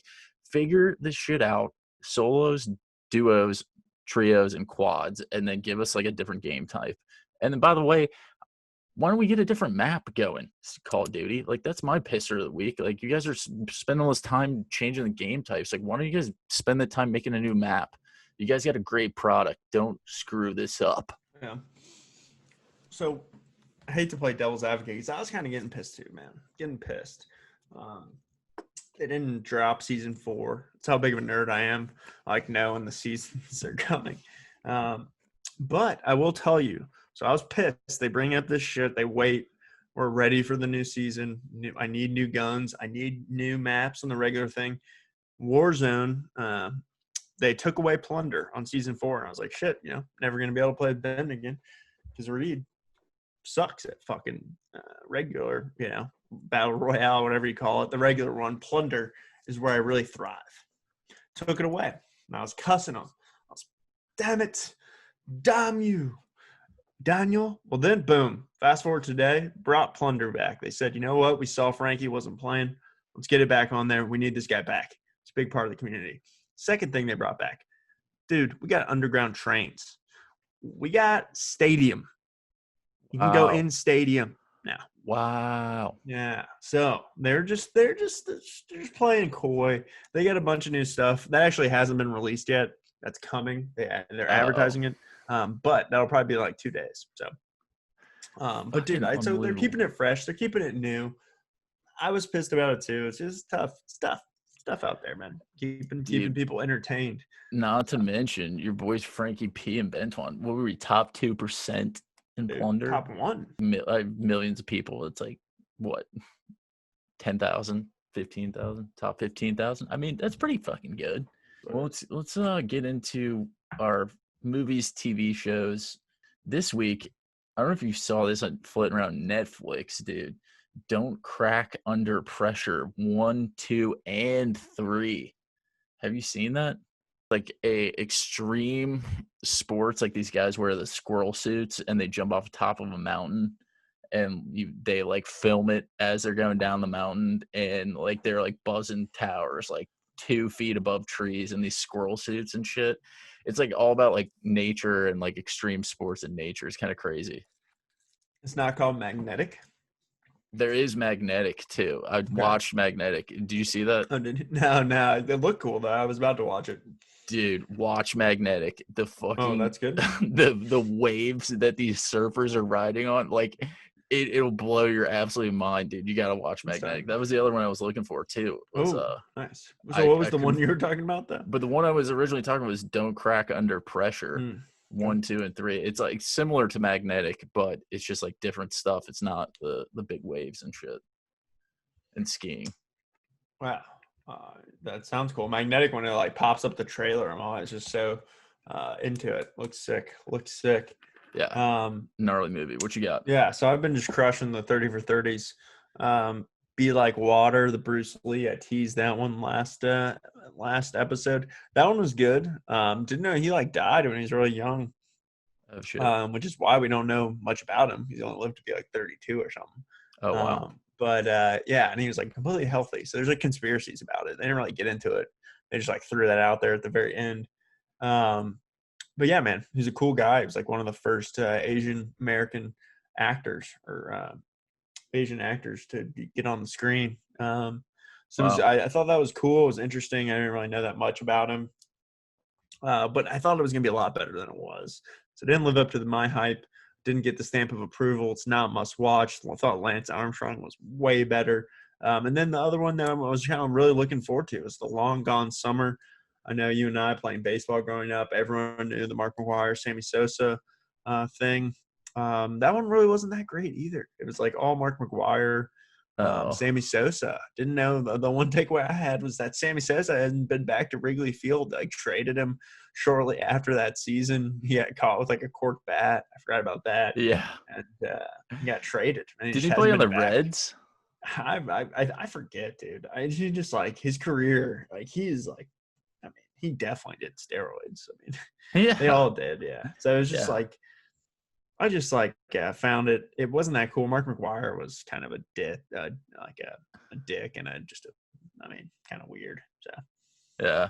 figure this shit out. Solos, duos, trios, and quads, and then give us like a different game type. And then, by the way, why don't we get a different map going? Call of Duty. Like, that's my pisser of the week. Like, you guys are spending all this time changing the game types. Like, why don't you guys spend the time making a new map? You guys got a great product. Don't screw this up. Yeah. So, I hate to play devil's advocate because I was kind of getting pissed too, man. Getting pissed. They didn't drop season 4. That's how big of a nerd I am. Like, knowing the seasons are coming. But I will tell you. So I was pissed. They bring up this shit. They wait. We're ready for the new season. I need new guns. I need new maps on the regular thing. Warzone. They took away plunder on season 4, and I was like, shit. Never gonna be able to play Ben again because Reed sucks at fucking regular, battle royale, whatever you call it. The regular one, plunder, is where I really thrive. Took it away, and I was cussing them. I was, damn it, damn you, Daniel. Well, then, boom. Fast forward today, brought plunder back. They said, you know what? We saw Franky wasn't playing. Let's get it back on there. We need this guy back. It's a big part of the community. Second thing they brought back, dude, we got underground trains. We got stadium. You can go in stadium now. Wow. Yeah. So they're just playing coy. They got a bunch of new stuff that actually hasn't been released yet. That's coming. They're advertising it. But that'll probably be like 2 days. So, but dude, so they're keeping it fresh. They're keeping it new. I was pissed about it too. It's just tough stuff out there, man. Keeping people entertained. Not to mention your boys Franky P and Bentwan. What were we, top 2% in plunder? Top 1. Millions of people. It's like what? 10,000, 15,000, top 15,000. I mean, that's pretty fucking good. Well, let's get into our movies, TV shows. This week, I don't know if you saw this floating around Netflix, dude. Don't Crack Under Pressure 1, 2, and 3. Have you seen that? Like a extreme sports, like these guys wear the squirrel suits and they jump off the top of a mountain, and they like film it as they're going down the mountain, and like they're like buzzing towers like 2 feet above trees in these squirrel suits and shit. It's like all about like nature and like extreme sports and nature. It's kind of crazy. It's not called Magnetic. There is Magnetic too. I watched Magnetic. Did you see that? Oh, no. It looked cool though. I was about to watch it. Dude, watch Magnetic. The fucking that's good. the waves that these surfers are riding on, like it'll blow your absolute mind, dude. You gotta watch Magnetic. That was the other one I was looking for too. Nice. So what was the one you were talking about then? But the one I was originally talking about was Don't Crack Under Pressure. 1, 2, and 3. It's like similar to Magnetic, but it's just like different stuff. It's not the big waves and shit and skiing. Wow. That sounds cool. Magnetic, when it like pops up the trailer, I'm always just so into it. Looks sick. Looks sick. Yeah, Um, gnarly movie. What you got? yeah, so I've been just crushing the 30 for 30s. Be Like Water, the Bruce Lee. I teased that one last episode. That one was good. Didn't know he like died when he was really young. Oh shit. Which is why we don't know much about him. He's only lived to be like 32 or something. Oh wow. But yeah, and he was like completely healthy. So there's like conspiracies about it. They didn't really get into it. They just like threw that out there at the very end. Um, but yeah, man, he's a cool guy. He was like one of the first Asian American actors or Asian actors to get on the screen. So it was, Wow. I thought that was cool. It was interesting. I didn't really know that much about him. But I thought it was going to be a lot better than it was. So it didn't live up to my hype. Didn't get the stamp of approval. It's not must watch. I thought Lance Armstrong was way better. And then the other one that I was kind of really looking forward to was The Long Gone Summer. I know you and I playing baseball growing up, everyone knew the Mark McGwire, Sammy Sosa thing. That one really wasn't that great either. It was like all Mark McGwire, Oh Sammy Sosa. Didn't know the one takeaway I had was that Sammy Sosa hadn't been back to Wrigley Field. Like traded him shortly after that season. He got caught with like a cork bat. I forgot about that, yeah. and he got traded. And he Did just he hasn't play on been the back. Reds? I forget, dude. He just like his career. Like he's like, I mean, he definitely did steroids. I mean, they Yeah. all did, yeah. So it was just Yeah. like I just like found it. It wasn't that cool. Mark McGwire was kind of a dick, like a dick, and I mean, kind of weird. So, Yeah.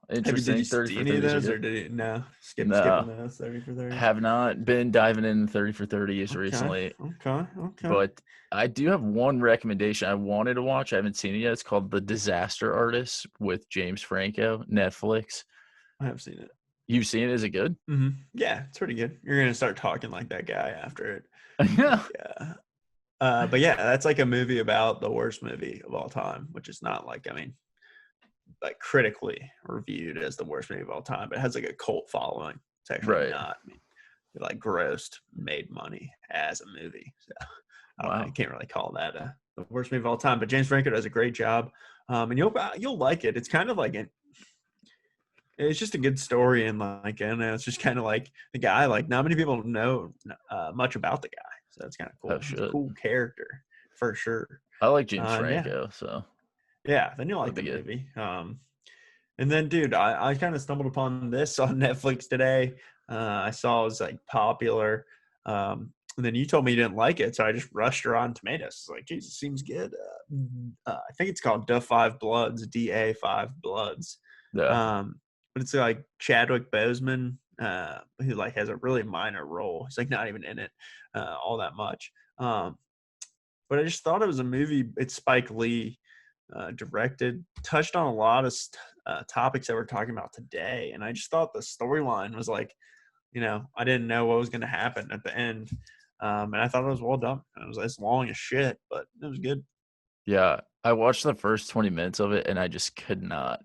did you Interesting. 30 see for any of 30s are those, or good. did you no skipping No. those 30 for 30? Have not been diving in 30 for 30s Okay, recently, okay. but I do have one recommendation I wanted to watch. I haven't seen it yet. It's called The Disaster Artist with James Franco, Netflix. I have seen it. You've seen it? Is it good? Yeah, it's pretty good. You're gonna start talking like that guy after it. Yeah. Like, but yeah, that's like a movie about the worst movie of all time, which is not like, I mean, like critically reviewed as the worst movie of all time, but it has like a cult following. It's actually Right. not. I mean, it like grossed, made money as a movie. So I don't know. You Wow. can't really call that the worst movie of all time. But James Franco does a great job, and you'll like it. It's kind of like it's just a good story, and like, and it's just kind of like the guy. Like, not many people know much about the guy, so that's kind of Oh, cool. He's a shit. cool character for sure. I like James Yeah, Franco, so yeah. Then you'll that'd like be the good. movie. And then, dude, I kind of stumbled upon this on Netflix today. I saw it was like popular. And then you told me you didn't like it, so I just rushed her on Tomatoes. It's like, Jesus, seems good. I think it's called Da Five Bloods, DA5 Bloods. Yeah. But it's like Chadwick Boseman, who like has a really minor role. He's like not even in it all that much. But I just thought it was a movie. It's Spike Lee directed, touched on a lot of topics that we're talking about today, and I just thought the storyline was like, I didn't know what was going to happen at the end, and I thought it was well done. It was as long as shit, but it was good. Yeah. I watched the first 20 minutes of it and I just could not.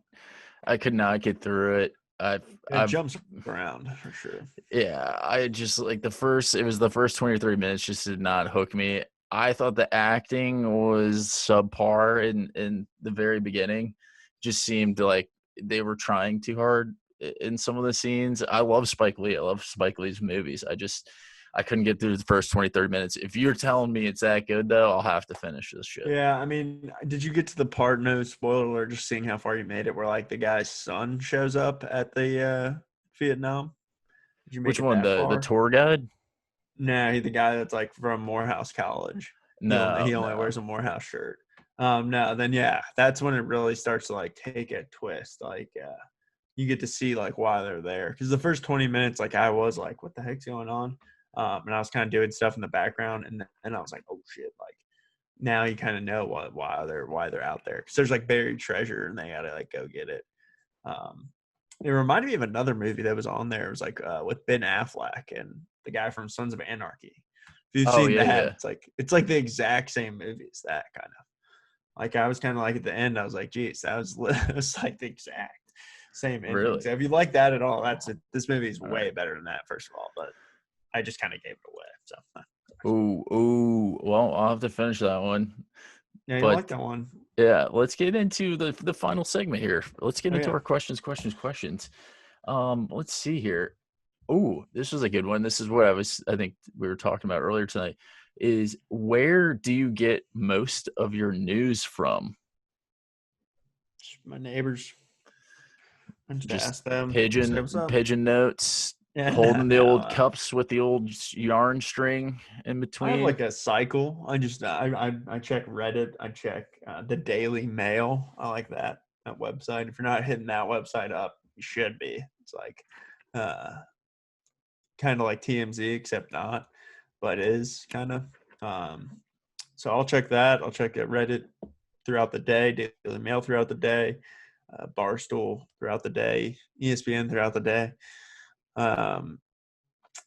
I could not get through it. It I've jumps around for sure. Yeah, I just like it was the first 20 or 30 minutes just did not hook me. I thought the acting was subpar in the very beginning. Just seemed like they were trying too hard in some of the scenes. I love Spike Lee. I love Spike Lee's movies. I couldn't get through the first 20, 30 minutes. If you're telling me it's that good though, I'll have to finish this shit. Yeah, I mean, did you get to the part? No spoiler alert. Just seeing how far you made it, where like the guy's son shows up at the Vietnam. Did you make Which it one? that The far? tour guide? No, he's the guy that's like from Morehouse College. No, He only no. wears a Morehouse shirt. No, then yeah, that's when it really starts to like take a twist. Like you get to see like why they're there. Because the first 20 minutes, like I was like, what the heck's going on? And I was kind of doing stuff in the background, and I was like, oh shit, like now you kind of know why they're out there. Because there's like buried treasure, and they gotta like go get it. Um, it reminded me of another movie that was on there. It was like with Ben Affleck and the guy from Sons of Anarchy. If you've Oh seen yeah, that, yeah. it's like the exact same movie as that kind of. Like I was kind of like at the end, I was like, geez, it was like the exact same ending. Really? So if you like that at all, that's it. This movie is All way right. better than that, first of all. But I just kind of gave it away. So Ooh, ooh. Well, I'll have to finish that one. yeah, you don't like But that one. Yeah, let's get into the final segment here. Let's get Oh, into yeah. our questions. Let's see here. Oh, this was a good one. This is what I think we were talking about earlier tonight. Is where do you get most of your news from? My neighbors. I just Just ask them, say pigeon what's up. pigeon notes, Yeah, holding the no. old cups with the old yarn string in I have between. like a cycle. I check Reddit. I check the Daily Mail. I like that website. If you're not hitting that website up, you should be. It's like kind of like TMZ, except not, but it is kind of. So I'll check that. I'll check Reddit throughout the day, Daily Mail throughout the day, Barstool throughout the day, ESPN throughout the day. The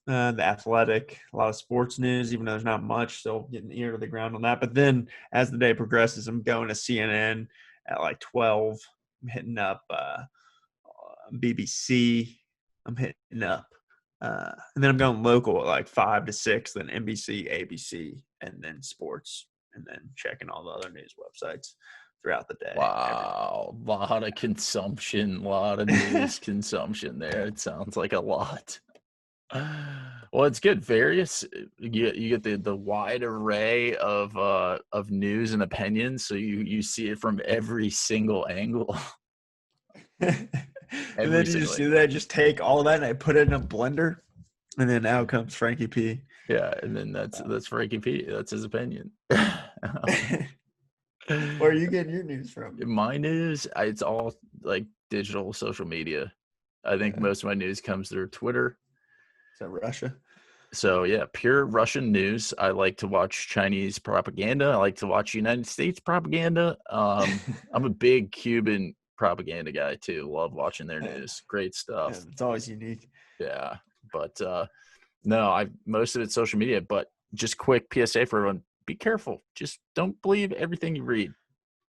Athletic, a lot of sports news, even though there's not much, still getting ear to the ground on that. But then as the day progresses, I'm going to CNN at like 12. I'm hitting up BBC. I'm hitting up. And then I'm going local at like 5 to 6, then NBC, ABC, and then sports, and then checking all the other news websites throughout the day. Wow, a lot of consumption, a lot of news consumption there. It sounds like a lot. Well, it's good. You get the wide array of news and opinions, so you see it from every single angle. And Every then you single just do angle. that, just take all that and I put it in a blender, and then out comes Franky P. Yeah, and then that's Franky P. That's his opinion. Where are you getting your news from? My news, it's all like digital social media. I think Yeah. most of my news comes through Twitter. Is that Russia? So yeah, pure Russian news. I like to watch Chinese propaganda. I like to watch United States propaganda. I'm a big Cuban propaganda guy too. Love watching their Yeah, news. Great stuff. it's always unique. Yeah, but no, I most of it's social media. But just quick PSA for everyone: be careful. Just don't believe everything you read.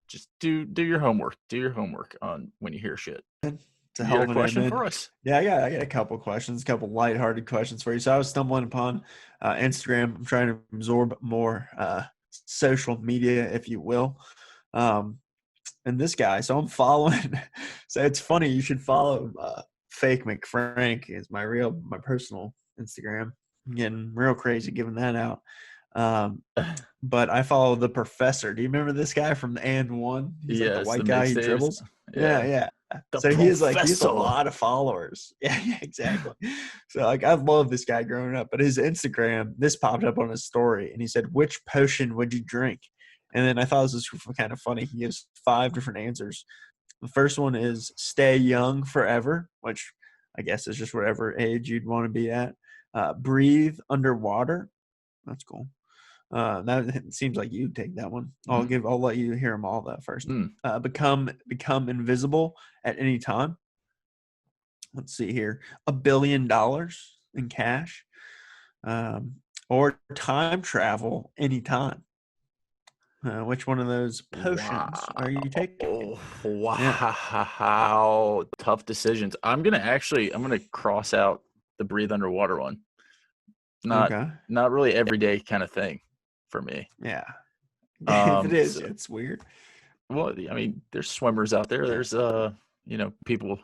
Just do your homework. Do your homework on when you hear shit. It's a You hell got a of an question amen. for us? Yeah, I got a couple questions, a couple lighthearted questions for you. So I was stumbling upon Instagram. I'm trying to absorb more social media, if you will. And this guy, so I'm following. So it's funny. You should follow Fake McFrank. Is my personal Instagram. I'm getting real crazy giving that out. But I follow the professor. Do you remember this guy from the and one? He's like the Yes, the white guy. He mixtapes. dribbles. Yeah, Yeah, yeah. the So he has a professor. lot of followers. Yeah, yeah, exactly. So like I love this guy growing up. But his Instagram, this popped up on his story, and he said, "Which potion would you drink?" And then I thought this was kind of funny. He gives 5 different answers. The first one is stay young forever, which I guess is just whatever age you'd want to be at. Breathe underwater. That's cool. That seems like you'd take that one. I'll let you hear them all though first. Mm. Become invisible at any time. Let's see here. $1 billion in cash. Or time travel anytime. Which one of those potions are you taking? Yeah. Wow. Tough decisions. I'm gonna cross out the breathe underwater one. Not Okay. not really everyday kind of thing for me. Yeah. If it is, So, it's weird. well, I mean, there's swimmers out there. Yeah. There's people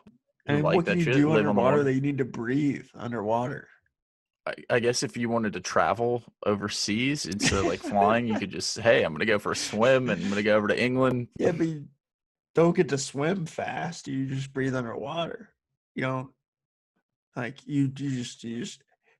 I who mean, like what can that you shit, do live on the underwater water. that you need to breathe underwater? I guess if you wanted to travel overseas instead of like flying, you could just, hey, I'm gonna go for a swim and I'm gonna go over to England. Yeah, but you don't get to swim fast. You just breathe underwater. You don't like you just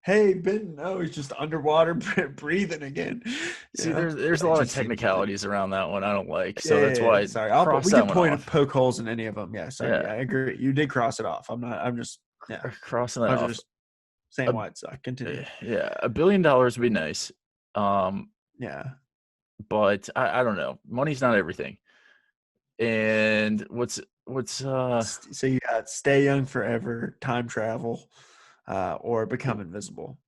hey Ben. No, he's just underwater breathing again. You See, know, there's a that lot of just seems weird. technicalities around that one I don't like, Yeah, so yeah, that's yeah. why I Sorry, but cross we that can one point and off. poke holes in any of them. Yeah, sorry. Yeah, Yeah, I agree. You did cross it off. I'm just yeah. crossing that I was off. just saying A, why it sucked. Continue. yeah, $1 billion would be nice, um, Yeah. but I don't know. Money's not everything. And what's So you got stay young forever, time travel, or become invisible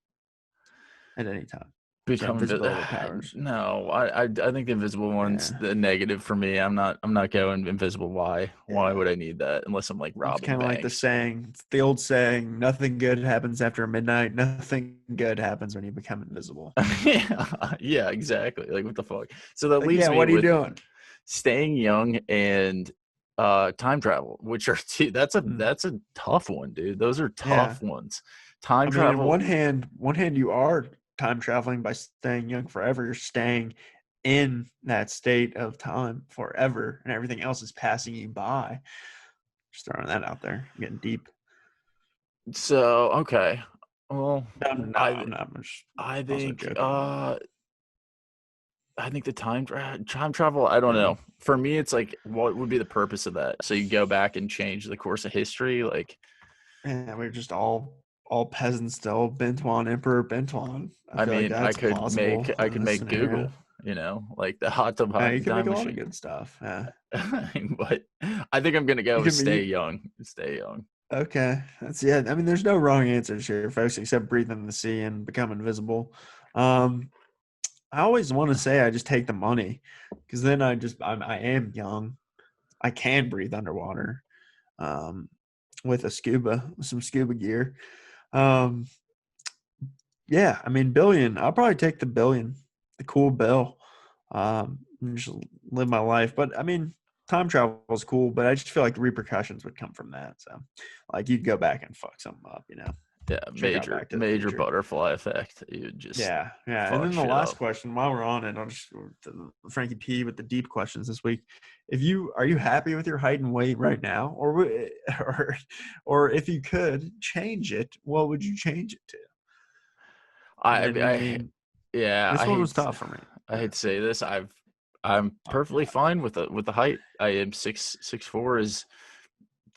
at any time. So become invisibility powers. no, I think the invisible one's Yeah. the negative for me. I'm not going invisible. Why Yeah. would I need that unless I'm like It's robbing kind of like banks? it's the old saying, nothing good happens after midnight. Nothing good happens when you become invisible. Yeah, yeah, exactly. Like what the fuck? So that Like, leaves yeah, me what are you with doing? staying young and time travel, which are two, that's Mm. a tough one, dude. Those are Yeah. tough ones. Time I mean, in travel. one hand, you are time traveling by staying young forever. You're staying in that state of time forever, and everything else is passing you by. Just throwing that out there. I'm getting deep. So okay, well, No, no, I I'm not. I'm just I also think joking. I think the time travel. I don't Yeah. know. For me, it's like, what would be the purpose of that? So you go back and change the course of history, like. Yeah, we're just all peasants still. Bentwan, Emperor Bentwan. I I feel like mean, that's plausible I in could this make scenario. Google, like the hot tub Yeah, you can make time a lot of machine. good stuff. Yeah, But I think I'm gonna go you with can stay be young. Stay young. okay. That's yeah. I mean, there's no wrong answers here, folks, except breathing in the sea and become invisible. Um, I always want to say I just take the money because then I am young. I can breathe underwater um, with some scuba gear. Um, yeah, I mean, billion. I'll probably take the billion, the cool bill, and just live my life. But I mean, time travel is cool, but I just feel like the repercussions would come from that. So, like, you'd go back and fuck something up, Yeah, check out major Back to the major Future. butterfly effect. You would just Yeah, yeah. And fuck then the shit last up. question, while we're on it, I'll just Frankie P with the deep questions this week. If you are you happy with your height and weight right now, or or if you could change it, what would you change it to? I And we I mean, yeah, this one was tough for me. I Yeah. hate to say this. I'm perfectly fine with the height. I am 6'4" is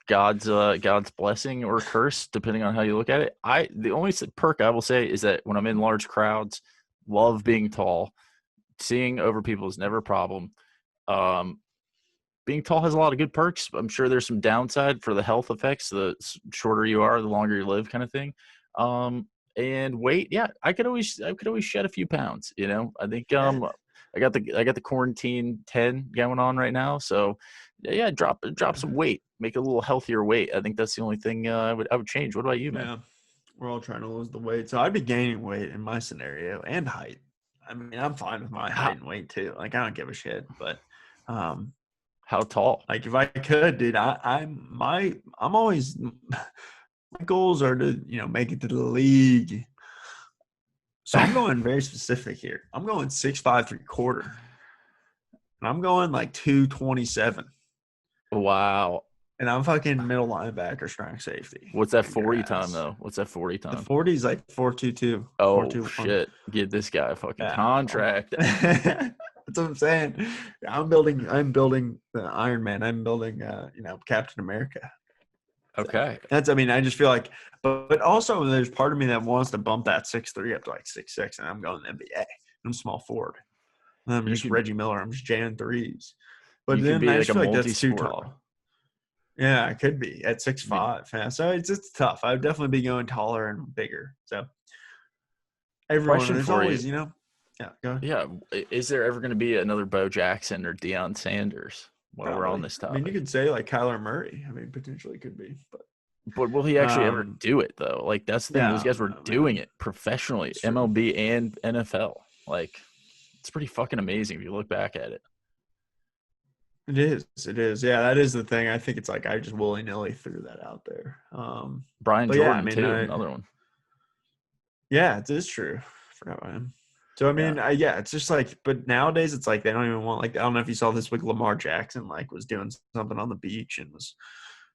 God's blessing or curse, depending on how you look at it. The only perk I will say is that when I'm in large crowds, love being tall. Seeing over people is never a problem. Um, Being tall has a lot of good perks. I'm sure there's some downside for the health effects. The shorter you are, the longer you live, kind of thing. Um, and weight, yeah, I could always shed a few pounds. I think Yeah. I got the quarantine 10 going on right now. So yeah, drop Yeah. some weight, make a little healthier weight. I think that's the only thing I would change. What about you, man? Yeah. We're all trying to lose the weight. So I'd be gaining weight in my scenario and height. I mean, I'm fine with my How height and weight too. Like I don't give a shit. But um how tall? like if I could, dude, I'm always my goals are to, make it to the league. So I'm going very specific here. I'm going 6'5", 3/4. And I'm going like 227. Wow. And I'm fucking middle linebacker, strong safety. What's that Kick your 40 time ass. though? What's that 40 The time? 40 is like 4.22, Oh 4.21. shit. Give this guy a fucking Yeah. Well, contract. that's what I'm saying. I'm building the Iron Man. I'm building Captain America. So Okay. I mean, I just feel like but also there's part of me that wants to bump that 6'3" up to like 6'6", and I'm going to NBA. I'm small forward. I'm You just could Reggie Miller. I'm just Jan threes. But you could then be I like just a feel like that's too multi-sport. tall. Yeah, I could be at six I mean, five. Yeah, so it's tough. I would definitely be going taller and bigger. So everyone, question there's for you. always, yeah, go ahead. Yeah, is there ever going to be another Bo Jackson or Deion Sanders while we're on Probably. this I mean, you topic? could say like Kyler Murray. I mean, potentially could be, but But will he actually ever um, do it though? Like that's the thing. yeah, Those I guys don't were know, doing man. it professionally, It's true. MLB and NFL. Like it's pretty fucking amazing if you look back at it. It is. It is. Yeah, that is the thing. I think it's like I just willy nilly threw that out there. Brian But yeah, I Jordan mean, too, another one. yeah, it is true. I forgot about him. So I Yeah, mean, yeah, it's just like, but nowadays it's like they don't even want like I don't know if you saw this week Lamar Jackson like was doing something on the beach and was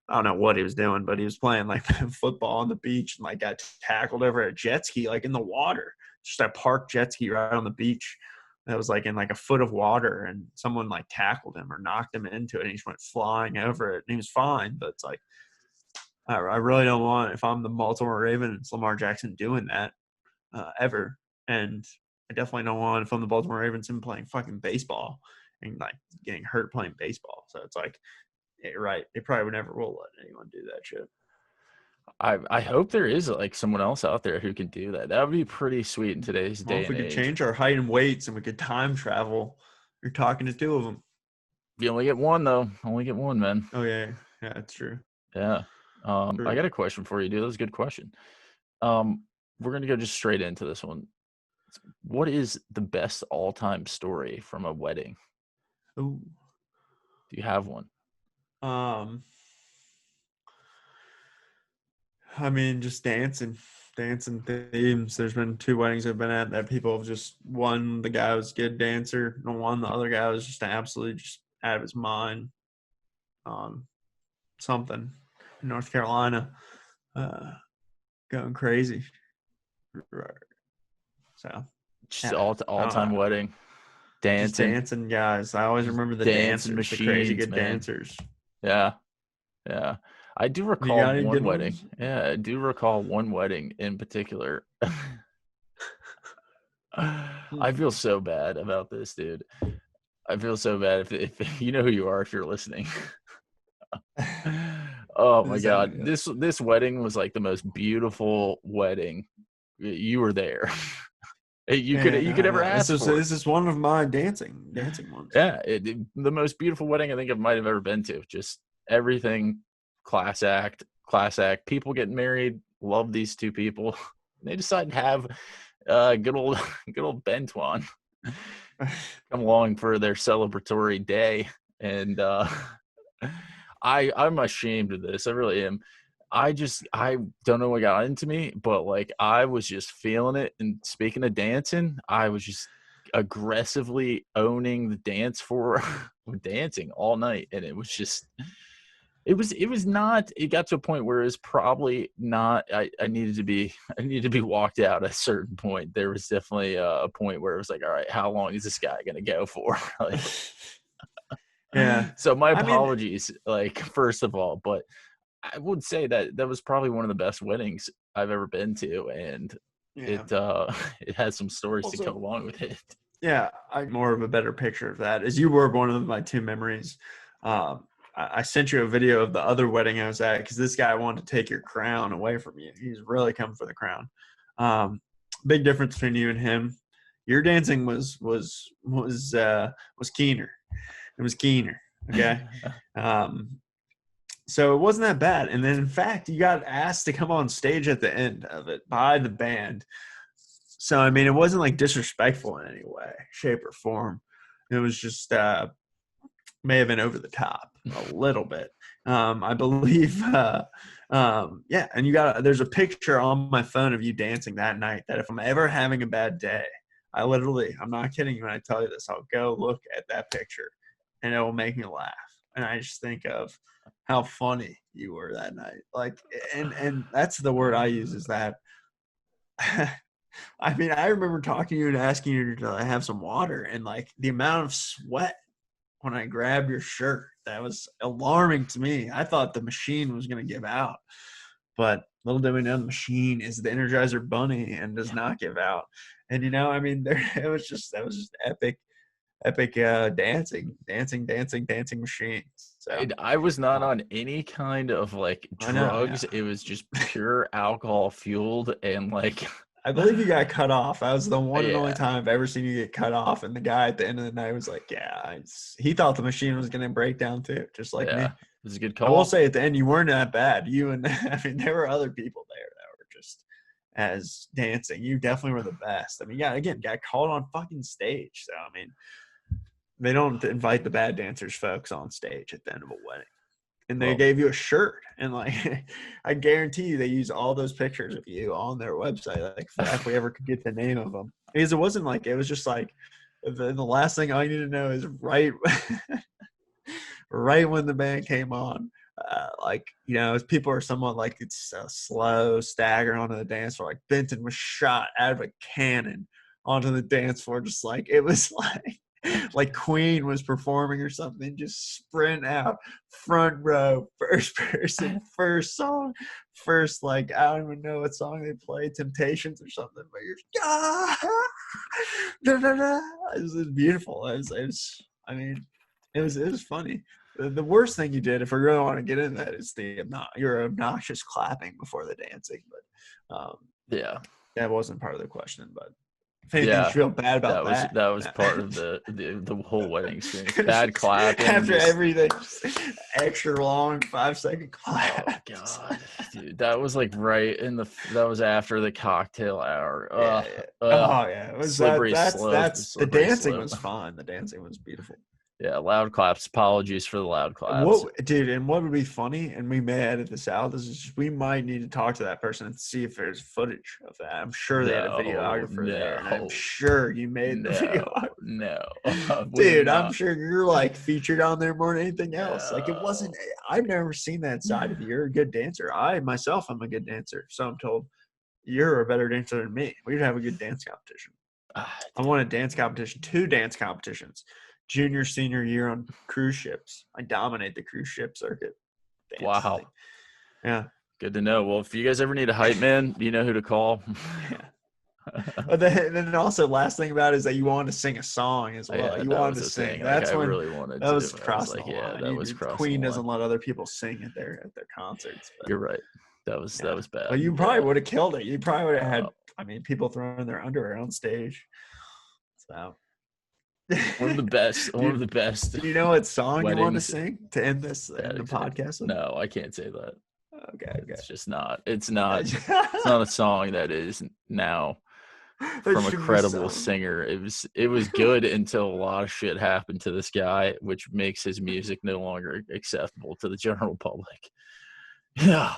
I don't know what he was doing, but he was playing like football on the beach and like got tackled over a jet ski like in the water, just a park jet ski right on the beach that was like in like a foot of water and someone like tackled him or knocked him into it and he just went flying over it and he was fine, but it's like I really don't want if I'm the Baltimore Ravens Lamar Jackson doing that ever. And I definitely don't want if I'm the Baltimore Ravens him playing fucking baseball and like getting hurt playing baseball. So it's like, yeah, you're right. They probably would never will let anyone do that shit. I hope there is like someone else out there who can do that. That would be pretty sweet in today's Well, day if and we could age. change our height and weights and we could time travel, you're talking to two of them. You only get one though. Only get one, man. Oh yeah, yeah, that's true. Yeah. I True. got a question for you, dude. That's a good question. Um, we're gonna go just straight into this one. What is the best all-time story from a wedding? Ooh. Do you have one? Um, I mean, just dancing themes. There's been 2 weddings I've been at that people have just, one, the guy was a good dancer, and one, the other guy was just absolutely just out of his mind on something in North Carolina, going crazy. So, Just yeah, all time wedding, just dancing, dancing guys. I always just remember the dancing dancers, the crazy machines, good man. dancers. Yeah, yeah. I do You recall got any one good wedding. ones? Yeah, I do recall one wedding in particular. I feel so bad about this, dude. I feel so bad if you know who you are if you're listening. Oh my God, this wedding was like the most beautiful wedding. You were there. You could ever Yeah. This ask is for it. this is one of my dancing ones. Yeah, the most beautiful wedding I think I might have ever been to. Just everything, class act. People getting married. Love these 2 people. They decided to have good old good old Bentwan come along for their celebratory day, and I'm ashamed of this. I really am. I don't know what got into me, but like I was just feeling it. And speaking of dancing, I was just aggressively owning the dance floor, dancing all night, and it was just it was not. It got to a point where it was probably not. I needed to be walked out at a certain point. There was definitely a point where it was like, all right, how long is this guy gonna go for? Like, Yeah. so my I mean, apologies, like first of all, but I would say that that was probably one of the best weddings I've ever been to, and yeah. it it has some stories to go Also, along with it. yeah, I more of a better picture of that. As you were one of my 2 memories. I sent you a video of the other wedding I was at because this guy wanted to take your crown away from you. He's really come for the crown. Um, Big difference between you and him. Your dancing was keener. It was keener. Okay. Um, so it wasn't that bad. And then in fact, you got asked to come on stage at the end of it by the band. So I mean, it wasn't like disrespectful in any way, shape, or form. It was just may have been over the top a little bit. I believe, yeah. And there's a picture on my phone of you dancing that night. That if I'm ever having a bad day, I'm not kidding you when I tell you this. I'll go look at that picture, and it will make me laugh. And I just think of how funny you were that night. Like, and that's the word I use is that. I mean, I remember talking to you and asking you to have some water, and like the amount of sweat when I grabbed your shirt, that was alarming to me. I thought the machine was going to give out, but little did we know the machine is the Energizer Bunny and does not give out. And I mean, that was just epic, dancing machine. So I was not um, on any kind of like I know, yeah. drugs. It was just pure alcohol fueled, and like, I believe you got cut off. That was the one and only yeah, time I've ever seen you get cut off. And the guy at the end of the night was like, "Yeah, he thought the machine was going to break down too, just like me." yeah, it was a good I will call. say at the end, you weren't that bad. You and I mean, there were other people there that were just as dancing. You definitely were the best. I mean, yeah, again, got called on fucking stage. So I mean, they don't invite the bad dancers, folks, on stage at the end of a wedding. And they Well, gave you a shirt, and like I guarantee you, they use all those pictures of you on their website. Like if we ever could get the name of them, because it wasn't like it was just like the last thing I need to know is right, right when the band came on. Like as people are somewhat like it's slow staggering onto the dance floor. Like Benton was shot out of a cannon onto the dance floor, just like it was like Queen was performing or something, just sprint out, front row, first person, first song, first like I don't even know what song they played, Temptations or something, but you're it was beautiful. I mean, it was funny. The worst thing you did, if we really want to get into that, is your obnoxious clapping before the dancing. But yeah, that wasn't part of the question. But if anything, you yeah, should feel bad about that. that was part of the whole wedding experience. Bad clapping, After just everything, extra long 5-second oh claps. God, dude, that was like right in that was after the cocktail hour. Yeah, yeah. Oh yeah, it was that. Slippery slope, That's the slippery dancing slope. was fun. The dancing was beautiful. Yeah, loud claps. Apologies for the loud claps. What, dude? And what would be funny, and we may edit this out. This is just, we might need to talk to that person and see if there's footage of that. I'm sure they had a No, videographer there, and I'm no, sure you made the video. no. We did Dude, I'm not. sure you're like featured on there more than anything else. Like it wasn't. No. I've never seen that side of you. You're a good dancer. I myself, I'm a good dancer. So I'm told you're a better dancer than me. We'd have a good dance competition. I won a dance competition, 2 dance competitions, junior, senior year on cruise ships. I dominate the cruise ship circuit. Dance Wow. thing. Yeah. Good to know. Well, if you guys ever need a hype man, you know who to call. Yeah. But then also last thing about it is that you wanted to sing a song as well. Yeah, You that wanted was to the sing. thing. Like, That's I when really wanted that to. was I was crossing like, the yeah, line. that was The crossing Queen the doesn't line. let other people sing at their concerts. But You're right. That was yeah. bad. Well, you probably would have killed it. You probably would have had. Uh, I mean, people throwing their underwear on stage. So one of the best. One of the best do you know what song you want to weddings. sing to end this Bad in the example. podcast with? No, I can't say that. Okay. It's just not. It's not. It's not a song that is now There from a should be a credible song. singer. It was good until a lot of shit happened to this guy, which makes his music no longer acceptable to the general public. Yeah.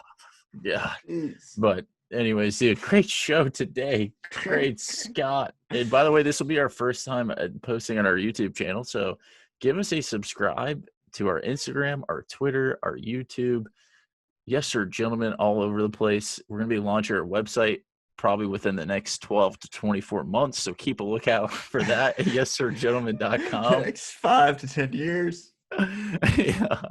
Yeah. Jeez. But anyways, dude, great show today. Great Scott. And by the way, this will be our first time posting on our YouTube channel. So give us a subscribe to our Instagram, our Twitter, our YouTube. Yes, sir, gentlemen, all over the place. We're going to be launching our website probably within the next 12 to 24 months. So keep a lookout for that at yessirgentleman.com. Next 5 to 10 years. Yeah.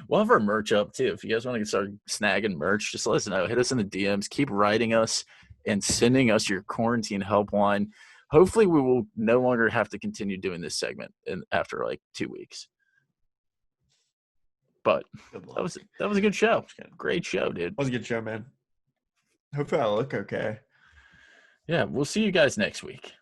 We'll have our merch up too. If you guys want to start snagging merch, just let us know. Hit us in the DMs. Keep writing us and sending us your quarantine helpline. Hopefully, we will no longer have to continue doing this segment after like 2 weeks. But that was a good show. Great show, dude. That was a good show, man. Hopefully I look okay. Yeah, we'll see you guys next week.